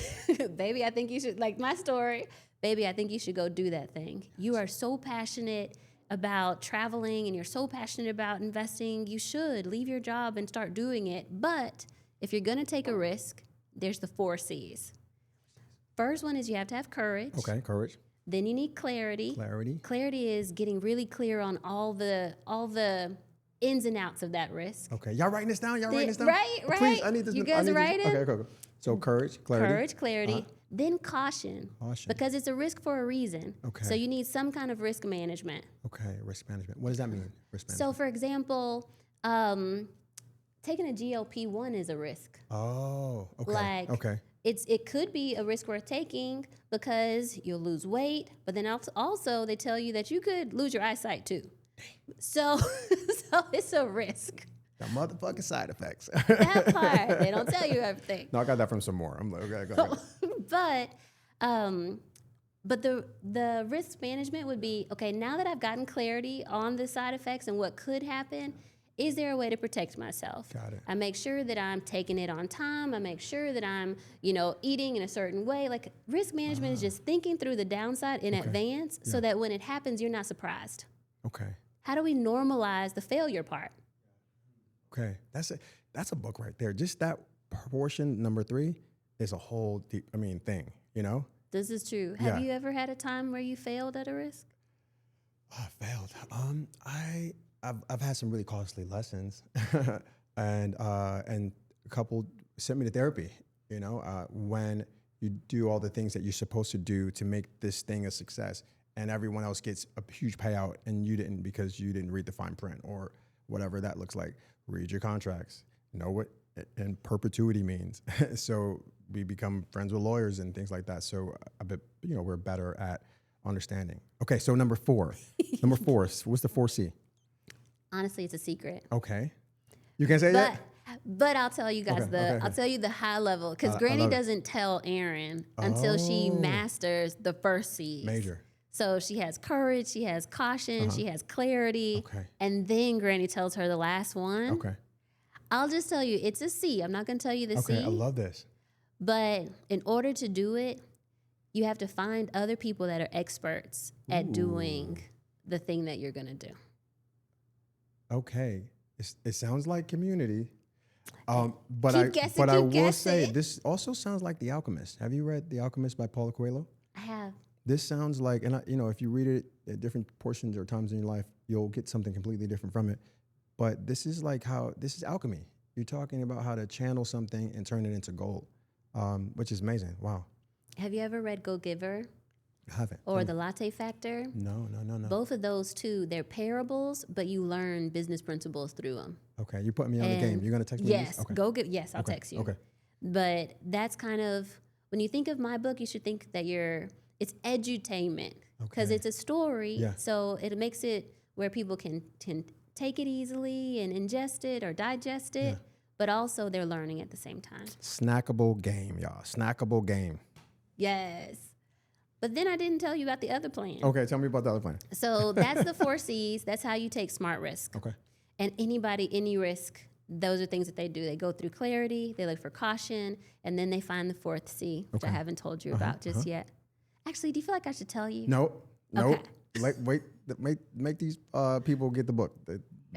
baby, I think you should, like my story, baby, I think you should go do that thing. You are so passionate about traveling and you're so passionate about investing. You should leave your job and start doing it. But if you're going to take a risk, there's the 4 C's. First one is you have to have courage. Okay, courage. Then you need clarity. Clarity is getting really clear on all the ins and outs of that risk. Okay, y'all writing this down? Right. Please, I need this. You guys write it? Okay. So courage, clarity. Then caution. Because it's a risk for a reason. Okay. So you need some kind of risk management. Okay, risk management. What does that mean, risk management? So for example, taking a GLP-1 is a risk. Oh, okay. It could be a risk worth taking because you'll lose weight, but then also they tell you that you could lose your eyesight too. So it's a risk. The motherfucking side effects. That part, they don't tell you everything. No, I got that from some more. I'm like, okay, go ahead. But the risk management would be, okay, now that I've gotten clarity on the side effects and what could happen, is there a way to protect myself? Got it. I make sure that I'm taking it on time. I make sure that I'm, eating in a certain way. Like risk management is just thinking through the downside in advance so that when it happens, you're not surprised. Okay. How do we normalize the failure part? Okay. That's a book right there. Just that portion, number 3, is a whole thing, This is true. Yeah. Have you ever had a time where you failed at a risk? I failed. I've had some really costly lessons, and a couple sent me to therapy. When you do all the things that you're supposed to do to make this thing a success, and everyone else gets a huge payout, and you didn't because you didn't read the fine print or whatever that looks like. Read your contracts. Know what in perpetuity means. So we become friends with lawyers and things like that. So I bet we're better at understanding. Okay, so number 4. Number 4, what's the 4C? Honestly, it's a secret. Okay. You can't say that? But I'll tell you guys I'll tell you the high level, because Granny doesn't tell Erin until she masters the first C's. Major. So she has courage, she has caution, she has clarity, and then Granny tells her the last one. Okay. I'll just tell you, it's a C. I'm not going to tell you the C. Okay, I love this. But in order to do it, you have to find other people that are experts at doing the thing that you're going to do. Okay. It sounds like community. But Keep I will guessing. say, this also sounds like The Alchemist. Have you read The Alchemist by Paulo Coelho? I have. This sounds like, and if you read it at different portions or times in your life, you'll get something completely different from it. But this is alchemy. You're talking about how to channel something and turn it into gold, which is amazing. Wow. Have you ever read Go Giver? I haven't. Or The Latte Factor? No. Both of those two, they're parables, but you learn business principles through them. Okay, you're putting me on the game. You're going to text me? Yes, Okay. Yes, I'll text you. Okay. But that's kind of, when you think of my book, you should think that it's edutainment, because it's a story. Yeah. So it makes it where people can take it easily and ingest it or digest it, but also they're learning at the same time. Snackable game, y'all. Snackable game. Yes. But then I didn't tell you about the other plan. Okay, tell me about the other plan. So that's the 4 C's. That's how you take smart risk. Okay. And any risk, those are things that they do. They go through clarity, they look for caution, and then they find the 4th C, which I haven't told you about just yet. Actually, do you feel like I should tell you? Nope. Okay. Wait. Make these people get the book.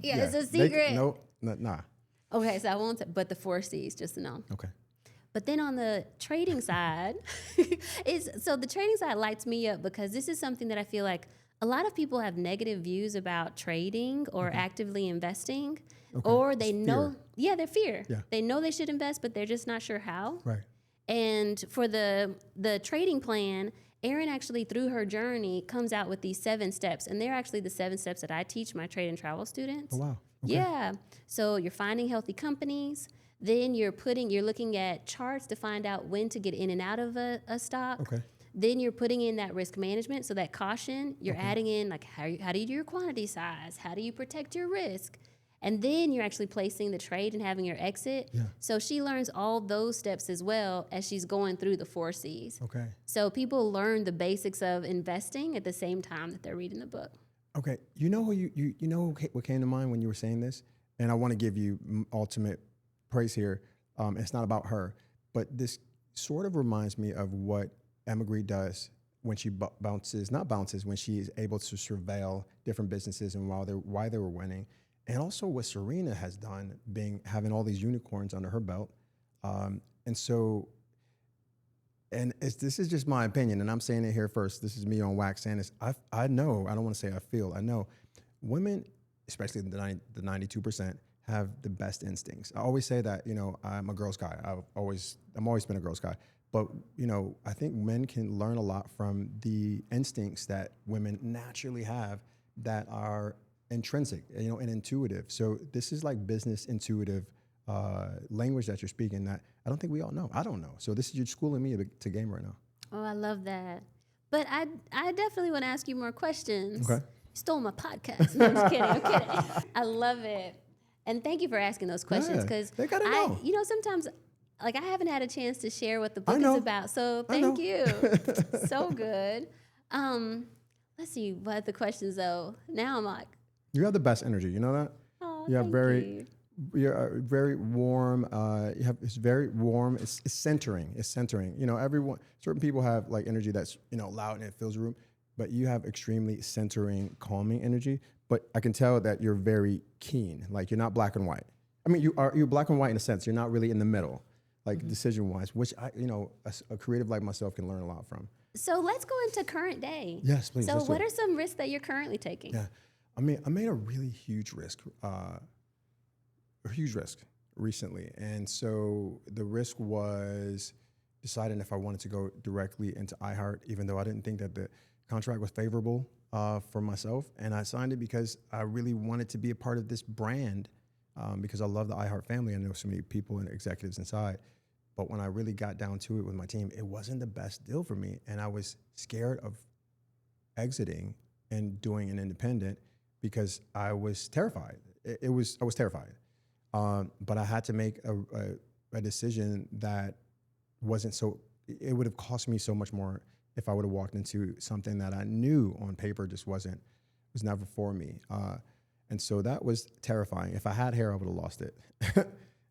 It's a secret. Nah. Okay, so I won't. But the 4 C's, just to know. Okay. But then on the trading side, the trading side lights me up, because this is something that I feel like a lot of people have negative views about trading or actively investing, or they know, their fear. Yeah. They know they should invest, but they're just not sure how. Right. And for the trading plan, Erin actually, through her journey, comes out with these 7 steps, and they're actually the 7 steps that I teach my trade and travel students. Oh, wow. Okay. Yeah. So you're finding healthy companies. Then you're looking at charts to find out when to get in and out of a stock. Okay. Then you're putting in that risk management, so that caution. You're adding in, like, how do you do your quantity size? How do you protect your risk? And then you're actually placing the trade and having your exit. Yeah. So she learns all those steps as well as she's going through the 4 C's. Okay. So people learn the basics of investing at the same time that they're reading the book. Okay. You know what came to mind when you were saying this? And I want to give you ultimate praise here. It's not about her, but this sort of reminds me of what Emma Gree does when she when she is able to surveil different businesses and why they were winning. And also what Serena has done, having all these unicorns under her belt. This is just my opinion, and I'm saying it here first. This is me on wax saying this. I know, I don't want to say I feel, I know women, especially the 92%, have the best instincts. I always say that, I'm a girl's guy. I'm always been a girl's guy. But, I think men can learn a lot from the instincts that women naturally have that are intrinsic, and intuitive. So this is like business intuitive language that you're speaking that I don't think we all know. I don't know. So this is, you're schooling me to game right now. Oh, I love that. But I definitely want to ask you more questions. Okay. You stole my podcast. No, I'm just kidding. I'm kidding. I love it. And thank you for asking those questions, because they gotta know. Sometimes, like, I haven't had a chance to share what the book is about. So thank you. So good. Let's see what the questions though. Now I'm like, you have the best energy. You know that? oh, You have thank very, you. you're very warm. You have it's very warm. It's centering. It's centering. You know, everyone. Certain people have like energy that's loud and it fills the room, but you have extremely centering, calming energy. But I can tell that you're very keen. Like you're not black and white. I mean, you're black and white in a sense. You're not really in the middle, like decision wise, which a creative like myself can learn a lot from. So let's go into current day. Yes, please. So let's do what it. are some risks that you're currently taking? Yeah, I made a really huge risk, recently, and so the risk was deciding if I wanted to go directly into iHeart, even though I didn't think that the contract was favorable for myself, and I signed it because I really wanted to be a part of this brand because I love the iHeart family. I know so many people and executives inside. But when I really got down to it with my team, it wasn't the best deal for me. And I was scared of exiting and doing an independent because I was terrified. I was terrified. But I had to make a decision that wasn't so, it would have cost me so much more if I would have walked into something that I knew on paper just was never for me. And so that was terrifying. If I had hair, I would have lost it.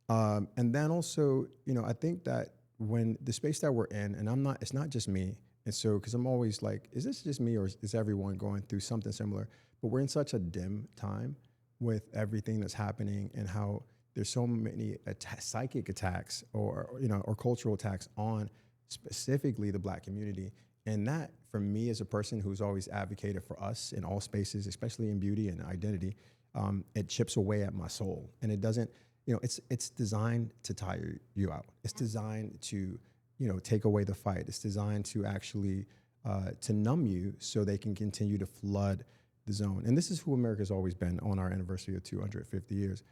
And then also, I think that when the space that we're in, and it's not just me. And so, because I'm always like, is this just me or is everyone going through something similar? But we're in such a dim time with everything that's happening and how there's so many psychic attacks or cultural attacks on specifically the Black community. And that, for me as a person who's always advocated for us in all spaces, especially in beauty and identity, it chips away at my soul. And it doesn't, it's designed to tire you out. It's designed to, take away the fight. It's designed to actually, to numb you so they can continue to flood the zone. And this is who America's always been on our anniversary of 250 years.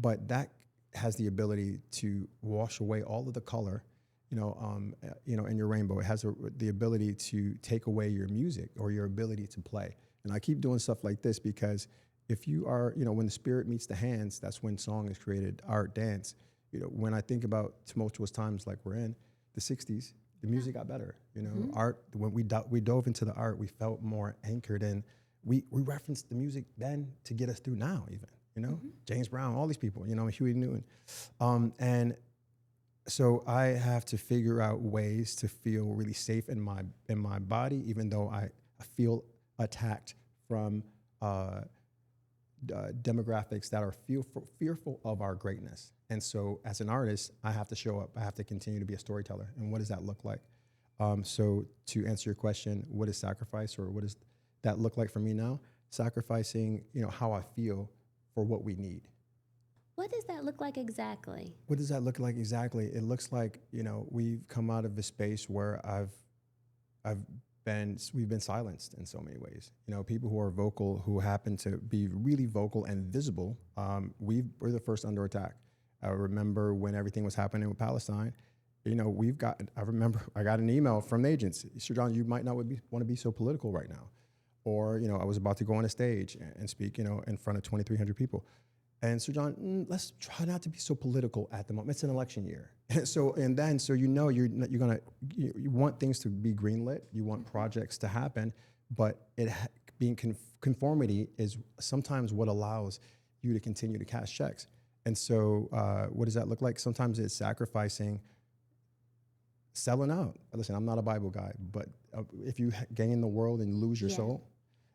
But that has the ability to wash away all of the color, in your rainbow. It has the ability to take away your music or your ability to play. And I keep doing stuff like this because if you are, when the spirit meets the hands, that's when song is created, art, dance. When I think about tumultuous times like we're in, the 60s, the music got better. Art, when we dove into the art, we felt more anchored, and we referenced the music then to get us through now even, James Brown, all these people, Huey Newton. And so I have to figure out ways to feel really safe in my body, even though I feel attacked from demographics that are fearful of our greatness. And so as an artist, I have to show up. I have to continue to be a storyteller. And what does that look like? So to answer your question, what is sacrifice, or what does that look like for me now? Sacrificing, how I feel for what we need. What does that look like exactly? What does that look like exactly? It looks like, we've come out of a space where we've been silenced in so many ways. People who are vocal, who happen to be really vocal and visible, we're the first under attack. I remember when everything was happening with Palestine, I got an email from agents, Sir John, you might not want to be so political right now. Or, I was about to go on a stage and speak, in front of 2,300 people. And Sir John, let's try not to be so political at the moment. It's an election year. So you want things to be greenlit. You want projects to happen, but being conformity is sometimes what allows you to continue to cash checks. And so what does that look like? Sometimes it's sacrificing, selling out. Listen, I'm not a Bible guy, but if you gain the world and lose your soul,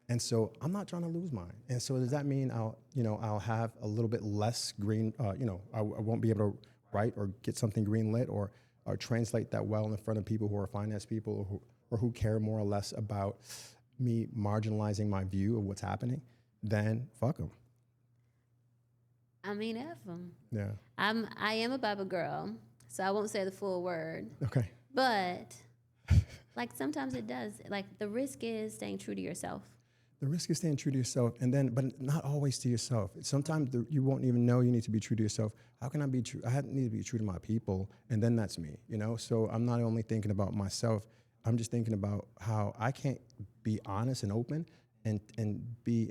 and so I'm not trying to lose mine. And so does that mean I'll have a little bit less green, I won't be able to write or get something green lit or translate that well in front of people who are finance people or who care more or less about me marginalizing my view of what's happening? Then fuck them. I mean, F them. Yeah. I am a Bible girl, so I won't say the full word. Okay. But like sometimes it does. Like the risk is staying true to yourself. The risk is staying true to yourself, but not always to yourself. Sometimes you won't even know you need to be true to yourself. How can I be true? I need to be true to my people, and then that's me, So I'm not only thinking about myself, I'm just thinking about how I can't be honest and open and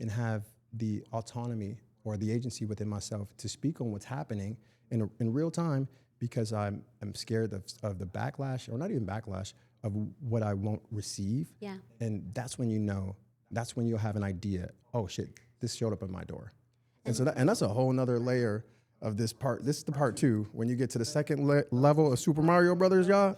have the autonomy or the agency within myself to speak on what's happening in real time because I'm scared of the backlash, or not even backlash, of what I won't receive. Yeah. And that's when that's when you'll have an idea, oh shit, this showed up at my door. And so that's a whole nother layer of this part. This is the part 2. When you get to the second level of Super Mario Brothers, y'all,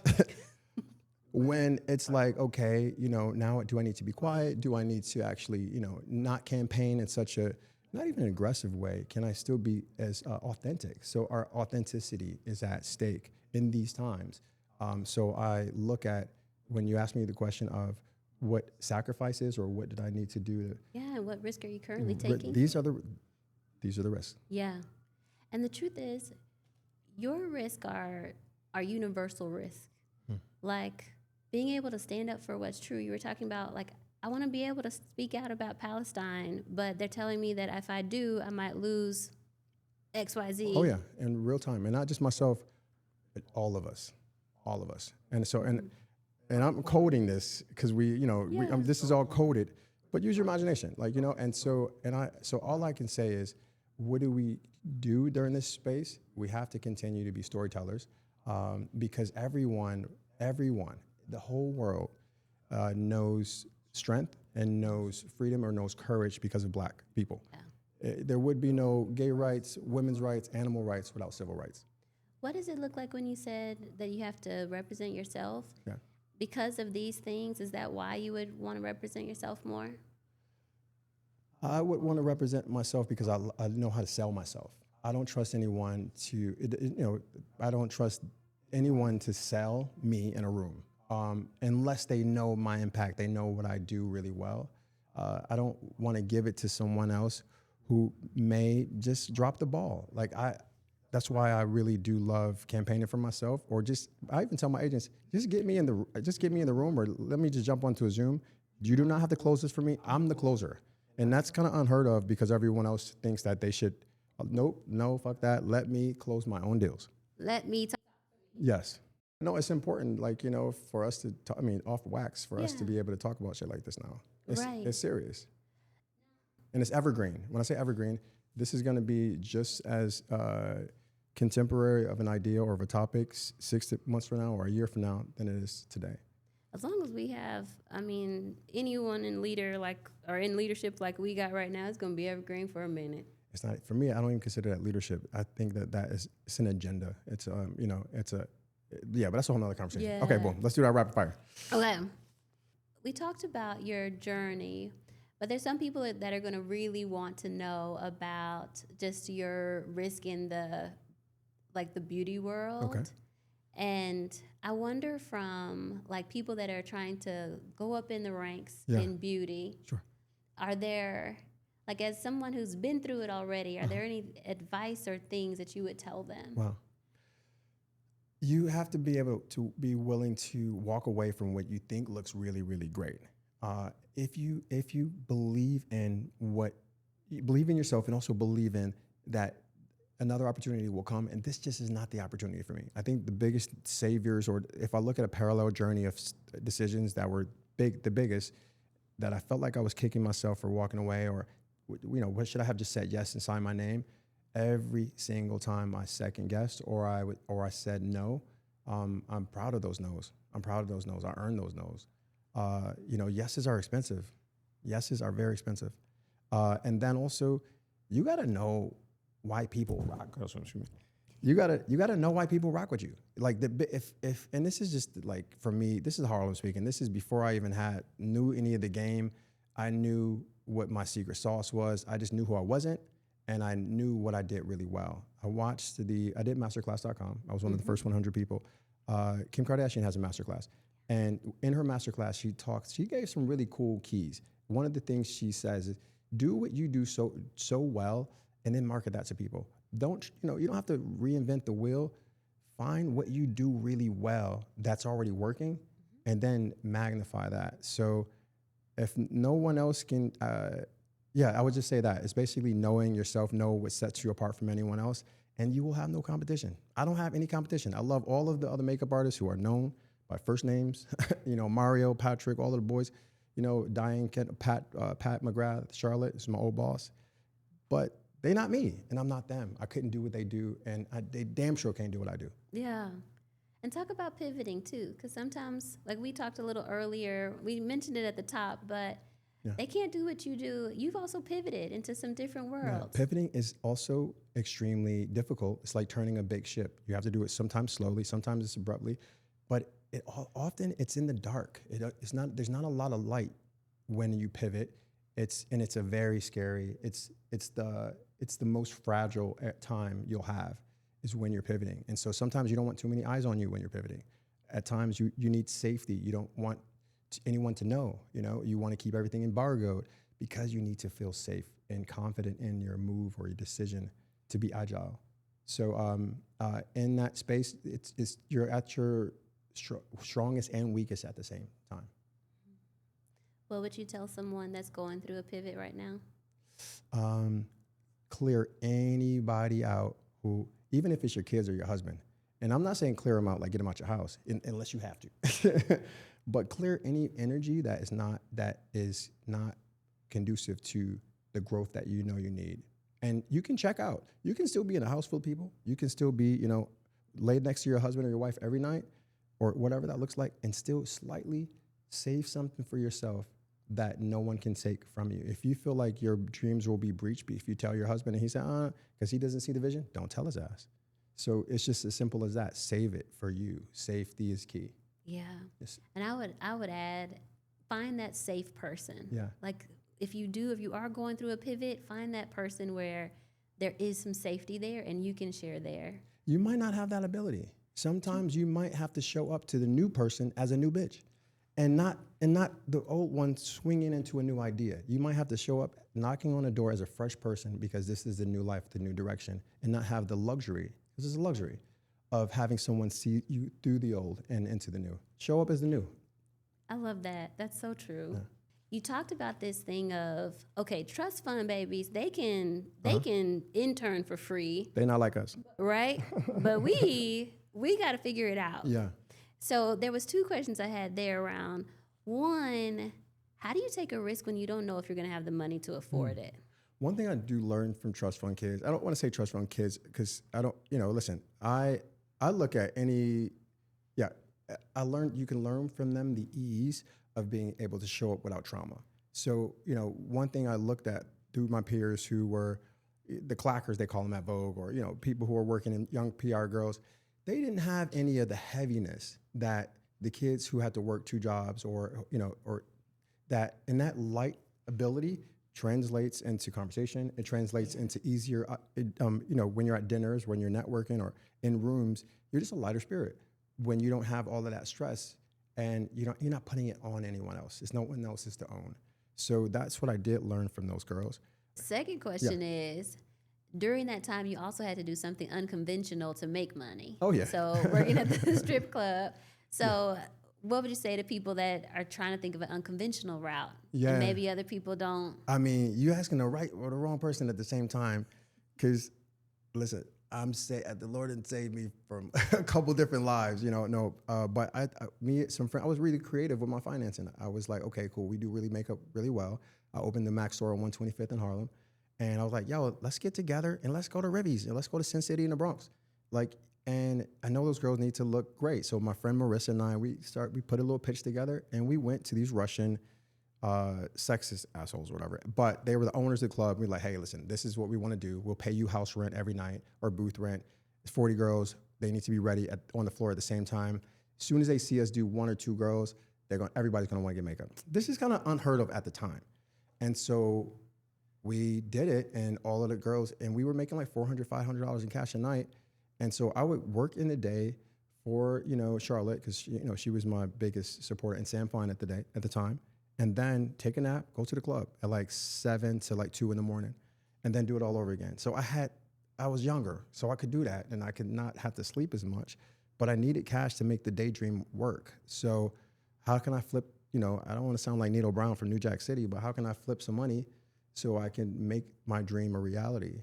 when it's like, okay, now do I need to be quiet? Do I need to actually, not campaign in such a, not even an aggressive way? Can I still be as authentic? So our authenticity is at stake in these times. So I look at, when you ask me the question of what sacrifices or what did I need to do to, Yeah, what risk are you currently taking? these are the risks. Yeah. And the truth is, your risks are universal risks. Like being able to stand up for what's true. You were talking about, like, I want to be able to speak out about Palestine, but they're telling me that if I do, I might lose XYZ. Oh yeah, in real time, and not just myself, but all of us. And so, and I'm coding this because this is all coded, but use your imagination, and so all I can say is, what do we do during this space? We have to continue to be storytellers, because everyone, the whole world knows strength and knows freedom or knows courage because of Black people. Yeah. There would be no gay rights, women's rights, animal rights without civil rights. What does it look like when you said that you have to represent yourself? Yeah. Because of these things, is that why you would want to represent yourself more? I would want to represent myself because I know how to sell myself. I don't trust anyone I don't trust anyone to sell me in a room unless they know my impact, they know what I do really well. I don't want to give it to someone else who may just drop the ball. That's why I really do love campaigning for myself, or I even tell my agents, just get me in the room, or let me just jump onto a Zoom. You do not have to close this for me. I'm the closer. And that's kind of unheard of because everyone else thinks that they should, nope, no, fuck that. Let me close my own deals. Let me talk. Yes. No, it's important, for us to talk, off wax, for us to be able to talk about shit like this now. It's serious. And it's evergreen. When I say evergreen, this is going to be just as contemporary of an idea or of a topic 6 months from now or a year from now than it is today. As long as we have, anyone in leadership like we got right now, it's going to be evergreen for a minute. It's not, for me, I don't even consider that leadership. I think it's an agenda. It's, but that's a whole nother conversation. Yeah. Okay, boom. Let's do that rapid fire. Okay. We talked about your journey, but there's some people that are going to really want to know about just your risk in the beauty world. Okay. And I wonder from people that are trying to go up in the ranks in beauty, sure, are there, as someone who's been through it already, are there any advice or things that you would tell them? Wow. You have to be able to be willing to walk away from what you think looks really, really great. If you believe in yourself and also believe in that another opportunity will come, and this just is not the opportunity for me. I think the biggest saviors, or if I look at a parallel journey of decisions that were the biggest, that I felt like I was kicking myself for walking away, or what should I have just said yes and signed my name? Every single time I second guessed or I said no, I'm proud of those no's. I earned those no's. Yeses are expensive. Yeses are very expensive. And then also, you got to know why people rock. You gotta know why people rock with you. And this is just for me, this is Harlem speaking. This is before I even knew any of the game. I knew what my secret sauce was. I just knew who I wasn't, and I knew what I did really well. I did masterclass.com. I was one of the first 100 people. Kim Kardashian has a masterclass, and in her masterclass, she gave some really cool keys. One of the things she says is, do what you do so well, and then market that to people. You don't have to reinvent the wheel. Find what you do really well that's already working, and then magnify that. So if no one else can, I would just say that. It's basically knowing yourself, know what sets you apart from anyone else, and you will have no competition. I don't have any competition. I love all of the other makeup artists who are known by first names, Mario, Patrick, all of the boys, Diane, Pat McGrath, Charlotte is my old boss. But they're not me, and I'm not them. I couldn't do what they do, and they damn sure can't do what I do. Yeah. And talk about pivoting, too, because sometimes, we talked a little earlier, we mentioned it at the top, but They can't do what you do. You've also pivoted into some different worlds. Pivoting is also extremely difficult. It's like turning a big ship. You have to do it sometimes slowly, sometimes it's abruptly, but often it's in the dark. It's not. There's not a lot of light when you pivot. It's a very scary. It's the most fragile time you'll have is when you're pivoting. And so sometimes you don't want too many eyes on you when you're pivoting. At times you need safety. You don't want anyone to know. You want to keep everything embargoed because you need to feel safe and confident in your move or your decision to be agile. So in that space, you're at your strongest and weakest at the same time. What would you tell someone that's going through a pivot right now? Clear anybody out who, even if it's your kids or your husband, and I'm not saying clear them out like get them out your house, unless you have to, but clear any energy that is not conducive to the growth that you need. And you can check out. You can still be in a house full of people. You can still be, laid next to your husband or your wife every night, or whatever that looks like, and still slightly save something for yourself that no one can take from you. If you feel like your dreams will be breached, if you tell your husband and he said, because he doesn't see the vision, don't tell his ass. So it's just as simple as that. Save it for you. Safety is key. Yeah. Yes. And I would add, find that safe person. Yeah. Like if you are going through a pivot, find that person where there is some safety there and you can share there. You might not have that ability. Sometimes you might have to show up to the new person as a new bitch. And not the old one swinging into a new idea. You might have to show up knocking on a door as a fresh person because this is the new life, the new direction, and not have the luxury, this is a luxury, of having someone see you through the old and into the new. Show up as the new. I love that. That's so true. Yeah. You talked about this thing of, okay, trust fund babies, they can intern for free. They're not like us. Right? But we got to figure it out. Yeah. So there was 2 questions I had there around. One, how do you take a risk when you don't know if you're going to have the money to afford it? One thing I do learn from trust fund kids, I don't want to say trust fund kids because I don't, listen, I look at I learned you can learn from them the ease of being able to show up without trauma. So, one thing I looked at through my peers who were the clackers, they call them at Vogue, or, people who are working in young PR girls, they didn't have any of the heaviness that the kids who had to work 2 jobs or that, and that light ability translates into conversation. It translates into easier, when you're at dinners, when you're networking or in rooms, you're just a lighter spirit when you don't have all of that stress and you're not putting it on anyone else. It's no one else's to own. So that's what I did learn from those girls. Second question is, during that time, you also had to do something unconventional to make money. Oh, yeah. So working at the strip club. So what would you say to people that are trying to think of an unconventional route? Yeah. And maybe other people don't? I mean, you're asking the right or the wrong person at the same time. Because, listen, the Lord didn't save me from a couple different lives, but I was really creative with my financing. I was like, okay, cool. We do really makeup really well. I opened the Mac store on 125th in Harlem. And I was like, yo, let's get together and let's go to Rivies and let's go to Sin City in the Bronx. And I know those girls need to look great. So my friend Marissa and I, we put a little pitch together and we went to these Russian sexist assholes or whatever. But they were the owners of the club. We were like, hey, listen, this is what we want to do. We'll pay you house rent every night or booth rent. It's 40 girls. They need to be ready on the floor at the same time. As soon as they see us do 1 or 2 girls, everybody's going to want to get makeup. This is kind of unheard of at the time. And so we did it, and all of the girls, and we were making like $400, $500 in cash a night. And so I would work in the day for, Charlotte, because, she was my biggest supporter, and Sam Fine at the time, and then take a nap, go to the club at like 7 to like 2 in the morning, and then do it all over again. So I was younger, so I could do that, and I could not have to sleep as much, but I needed cash to make the daydream work. So how can I flip, I don't want to sound like Nito Brown from New Jack City, but how can I flip some money so I can make my dream a reality?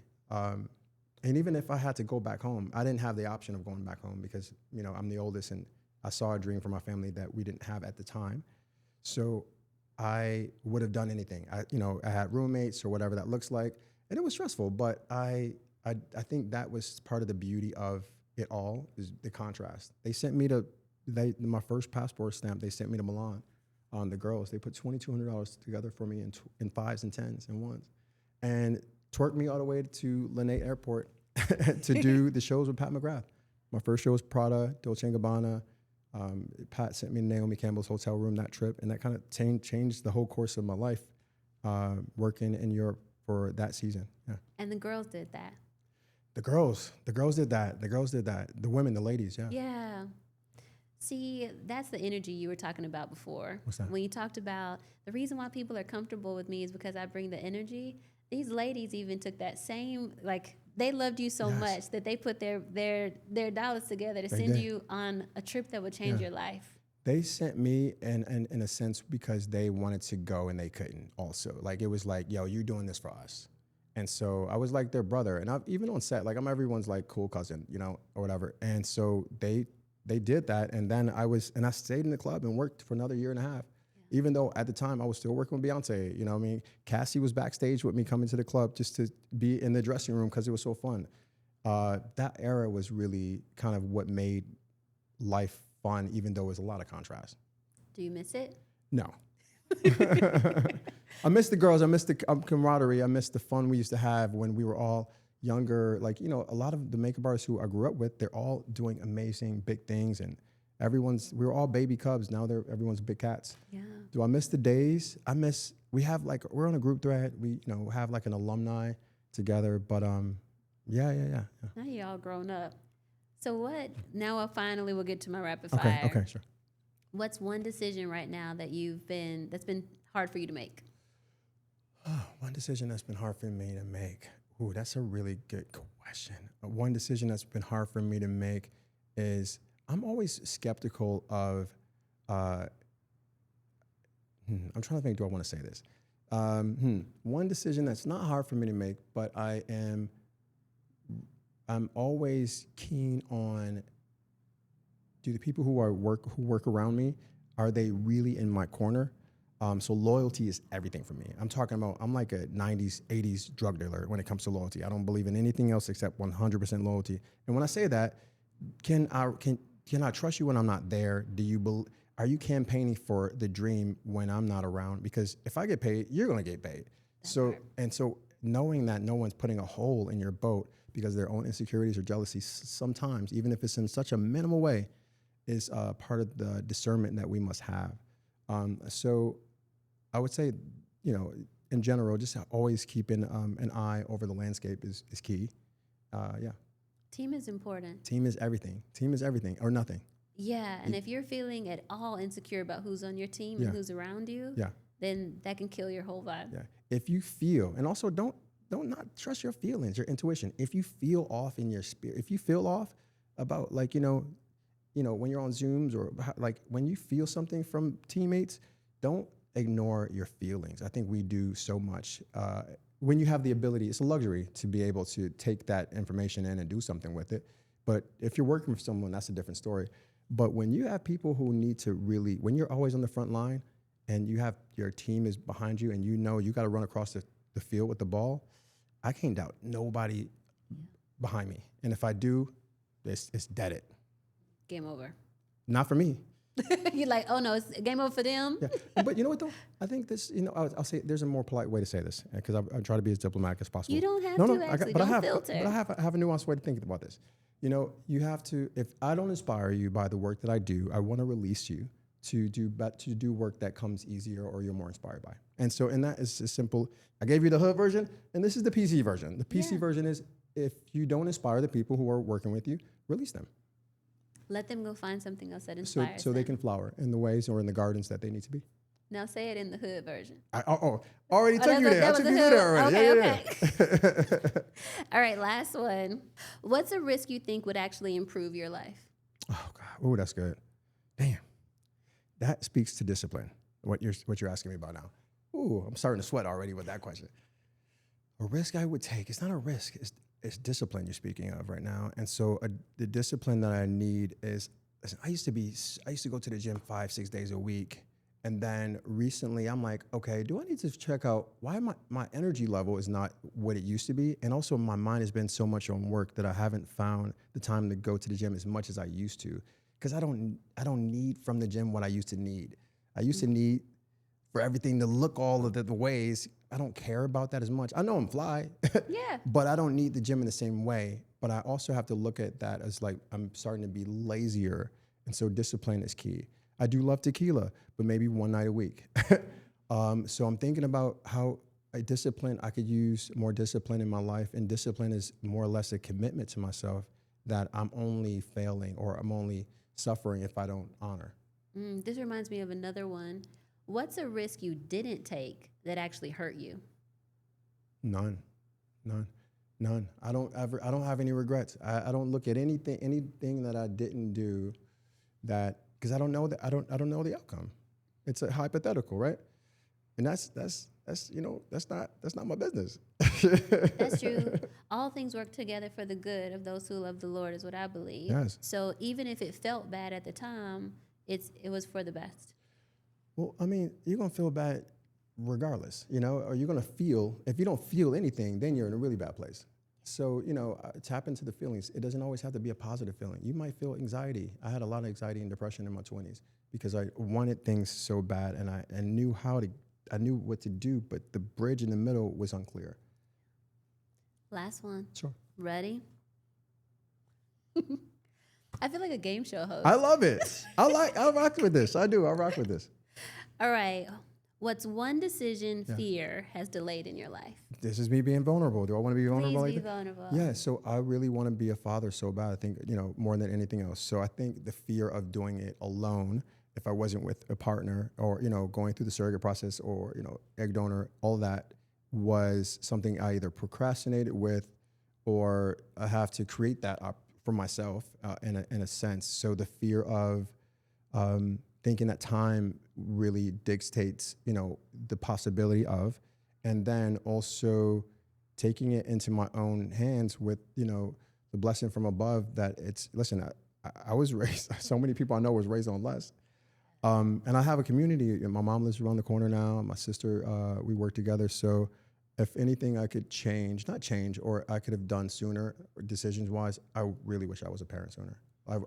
And even if I had to go back home, I didn't have the option of going back home because, I'm the oldest and I saw a dream for my family that we didn't have at the time. So I would have done anything. I had roommates or whatever that looks like, and it was stressful, but I think that was part of the beauty of it all, is the contrast. They sent me my first passport stamp, they sent me to Milan The girls, they put $2,200 together for me in fives and tens and ones, and twerked me all the way to Lene Airport to do the shows with Pat McGrath. My first show was Prada, Dolce & Gabbana. Pat sent me to Naomi Campbell's hotel room that trip, and that kind of changed the whole course of my life, working in Europe for that season. Yeah. And the girls did that. The girls did that. The women, the ladies, yeah. Yeah. See, that's the energy you were talking about before. What's that? When you talked about the reason why people are comfortable with me is because I bring the energy. These ladies even took that same, like, they loved you so Yes. much that they put their dollars together to They send did. you on a trip that would change your life. They sent me in a sense because they wanted to go and they couldn't also. Like, it was like, yo, you're doing this for us. And so I was like their brother. And even on set, like, I'm everyone's like cool cousin, or whatever. And so they did that. And then I stayed in the club and worked for another year and a half. Even though at the time I was still working with Beyonce, you know what I mean? Cassie was backstage with me coming to the club just to be in the dressing room because it was so fun. That era was really kind of what made life fun, even though it was a lot of contrast. Do you miss it? No. I miss the girls. I miss the camaraderie. I miss the fun we used to have when we were all younger. Like, a lot of the makeup artists who I grew up with, they're all doing amazing big things, and we were all baby cubs. Now everyone's big cats. Yeah. Do I miss the days? We're on a group thread. We, have like an alumni together, but yeah. Now you're all grown up. So now finally we'll get to my rapid fire. Okay, sure. What's one decision right now that's been hard for you to make? One decision that's been hard for me to make. Ooh, that's a really good question. One decision that's been hard for me to make is I'm always skeptical of, I'm trying to think, do I want to say this? One decision that's not hard for me to make, but I'm always keen on, do the people who work around me, are they really in my corner? So loyalty is everything for me. I'm like a 90s, 80s drug dealer when it comes to loyalty. I don't believe in anything else except 100% loyalty. And when I say that, can I trust you when I'm not there? Are you campaigning for the dream when I'm not around? Because if I get paid, you're gonna get paid. So knowing that no one's putting a hole in your boat because of their own insecurities or jealousy, sometimes, even if it's in such a minimal way, is part of the discernment that we must have. So I would say, in general, just always keeping an eye over the landscape is key. Yeah. Team is important. Team is everything. Team is everything or nothing. Yeah, and if you're feeling at all insecure about who's on your team and who's around you, then that can kill your whole vibe. Yeah. If you feel, and also don't not trust your feelings, your intuition. If you feel off in your spirit, if you feel off about when you're on Zooms or like when you feel something from teammates, don't ignore your feelings. I think we do so much. When you have the ability, it's a luxury to be able to take that information in and do something with it. But if you're working with someone, that's a different story. But when you have people who need to really, when you're always on the front line and you have your team is behind you and you got to run across the field with the ball, I can't doubt nobody behind me. And if I do, it's dead. Game over. Not for me. You're like, oh no, it's game over for them. Yeah, but you know what though? I think this, I'll say there's a more polite way to say this because I try to be as diplomatic as possible. You don't have to actually. Don't filter. But I have a nuanced way to think about this. You have to. If I don't inspire you by the work that I do, I want to release you to do work that comes easier or you're more inspired by. And so, and that is as simple. I gave you the hood version, and this is the PC version. The PC version is if you don't inspire the people who are working with you, release them. Let them go find something else that inspires so them. they can flower in the ways or in the gardens that they need to be. Now say it in the hood version. Already took you there. I took you there already. Okay. Yeah. All right, last one. What's a risk you think would actually improve your life? Oh God. Oh, that's good. Damn. That speaks to discipline. What you're asking me about now. Ooh, I'm starting to sweat already with that question. A risk I would take. It's not a risk. It's discipline you're speaking of right now. And so the discipline that I need is, listen, I used to go to the gym 5-6 days a week. And then recently I'm like, okay, do I need to check out why my energy level is not what it used to be? And also my mind has been so much on work that I haven't found the time to go to the gym as much as I used to. Because I don't need from the gym what I used to need. I used to need for everything to look all of the ways. I don't care about that as much. I know I'm fly, Yeah. but I don't need the gym in the same way. But I also have to look at that as like I'm starting to be lazier. And so discipline is key. I do love tequila, but maybe one night a week. So I'm thinking about how I could use more discipline in my life. And discipline is more or less a commitment to myself that I'm only failing or I'm only suffering if I don't honor. This reminds me of another one. What's a risk you didn't take that actually hurt you? None. I don't have any regrets. I don't look at anything that I didn't do that, because I don't know know the outcome. It's a hypothetical, right? And that's not my business. That's true. All things work together for the good of those who love the Lord is what I believe. Yes. So even if it felt bad at the time, it was for the best. Well, I mean, you're gonna feel bad regardless, or you're gonna feel, if you don't feel anything, then you're in a really bad place. So, tap into the feelings. It doesn't always have to be a positive feeling. You might feel anxiety. I had a lot of anxiety and depression in my 20s because I wanted things so bad, and I knew I knew what to do, but the bridge in the middle was unclear. Last one. Sure. Ready? I feel like a game show host. I love it. I rock with this. I do. I rock with this. All right. What's one decision fear has delayed in your life? This is me being vulnerable. Do I want to be vulnerable? Please be vulnerable. Yeah. So I really want to be a father so bad. I think, more than anything else. So I think the fear of doing it alone, if I wasn't with a partner or, going through the surrogate process or, egg donor, all that was something I either procrastinated with or I have to create that up for myself in a sense. So the fear of thinking that time really dictates, the possibility of, and then also taking it into my own hands with, the blessing from above that listen, I was raised, so many people I know was raised on less. And I have a community. My mom lives around the corner now. My sister, we work together. So if anything I could not change, or I could have done sooner decisions-wise, I really wish I was a parent sooner. I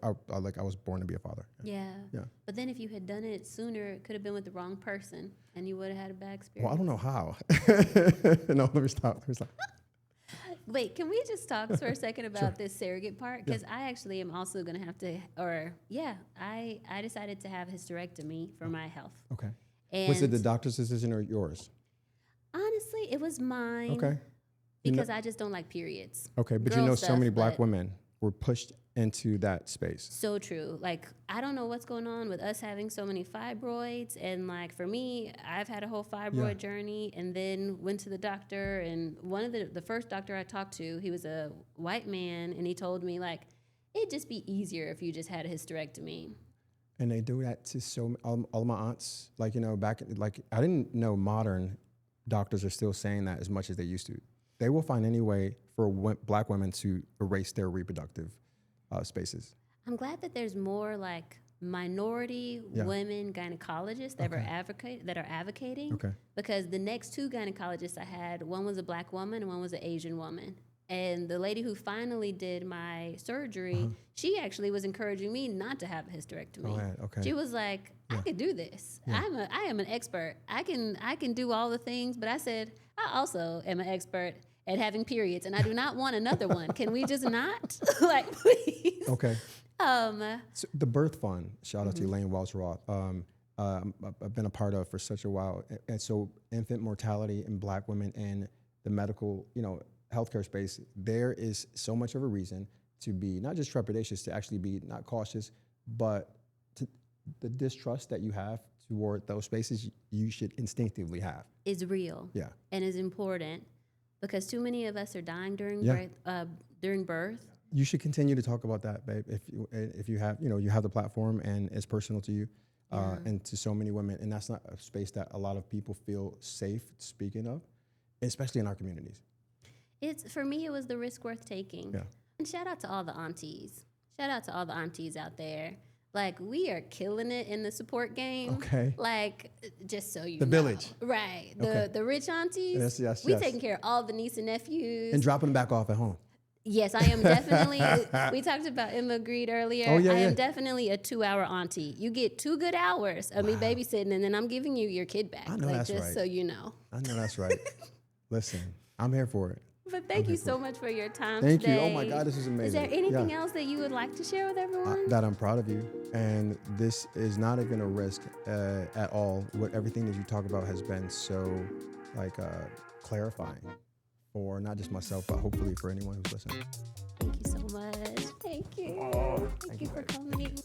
was born to be a father. Yeah. Yeah. But then if you had done it sooner, it could have been with the wrong person and you would have had a bad experience. Well, I don't know how. No, let me stop. Wait, can we just talk for a second about this surrogate part? Because I actually am also going to have to, I decided to have hysterectomy for my health. Okay. And was it the doctor's decision or yours? Honestly, it was mine. Okay. Because I just don't like periods. Okay, but Girl so many stuff, black but- women were pushed into that space. So true. Like, I don't know what's going on with us having so many fibroids. And like, for me, I've had a whole fibroid journey and then went to the doctor. And one of the first doctor I talked to, he was a white man. And he told me like, it'd just be easier if you just had a hysterectomy. And they do that to all of my aunts. Like, back, like, I didn't know modern doctors are still saying that as much as they used to. They will find any way for black women to erase their reproductive spaces. I'm glad that there's more like minority women gynecologists that are advocating. Okay. Because the next two gynecologists I had, one was a black woman and one was an Asian woman. And the lady who finally did my surgery, she actually was encouraging me not to have a hysterectomy. Oh, yeah, okay. She was like, I could do this. I am an expert. I can do all the things. But I said, I also am an expert at having periods, and I do not want another one. Can we just not? Like, please. Okay. So the birth fund, shout out to Elaine Wells-Roth, I've been a part of for such a while. And so infant mortality in black women in the medical, healthcare space, there is so much of a reason to be not just trepidatious, to actually be not cautious, but the distrust that you have toward those spaces, you should instinctively have. Is real. Yeah. And is important. Because too many of us are dying during birth. You should continue to talk about that, babe. If you have, you have the platform and it's personal to you, and to so many women, and that's not a space that a lot of people feel safe speaking of, especially in our communities. For me, it was the risk worth taking. Yeah. And shout out to all the aunties. Shout out to all the aunties out there. Like, we are killing it in the support game. Okay. Like, just so you know. The village. Right. Okay. The rich aunties. Yes. We taking care of all the niece and nephews. And dropping them back off at home. Yes, I am definitely. We talked about Emma Grede earlier. Oh, yeah, I am yeah. definitely a 2-hour auntie. You get 2 good hours of me babysitting, and then I'm giving you your kid back. I know like, that's just right. so you know. I know that's right. Listen, I'm here for it. But thank you so much for your time Thank today. you. Oh my God, this is amazing. Is there anything Yeah. else that you would like to share with everyone? That I'm proud of you, and this is not even a risk at all. What everything that you talk about has been so like clarifying for not just myself, but hopefully for anyone who's listening. Thank you so much. Thank you. Thank you for coming.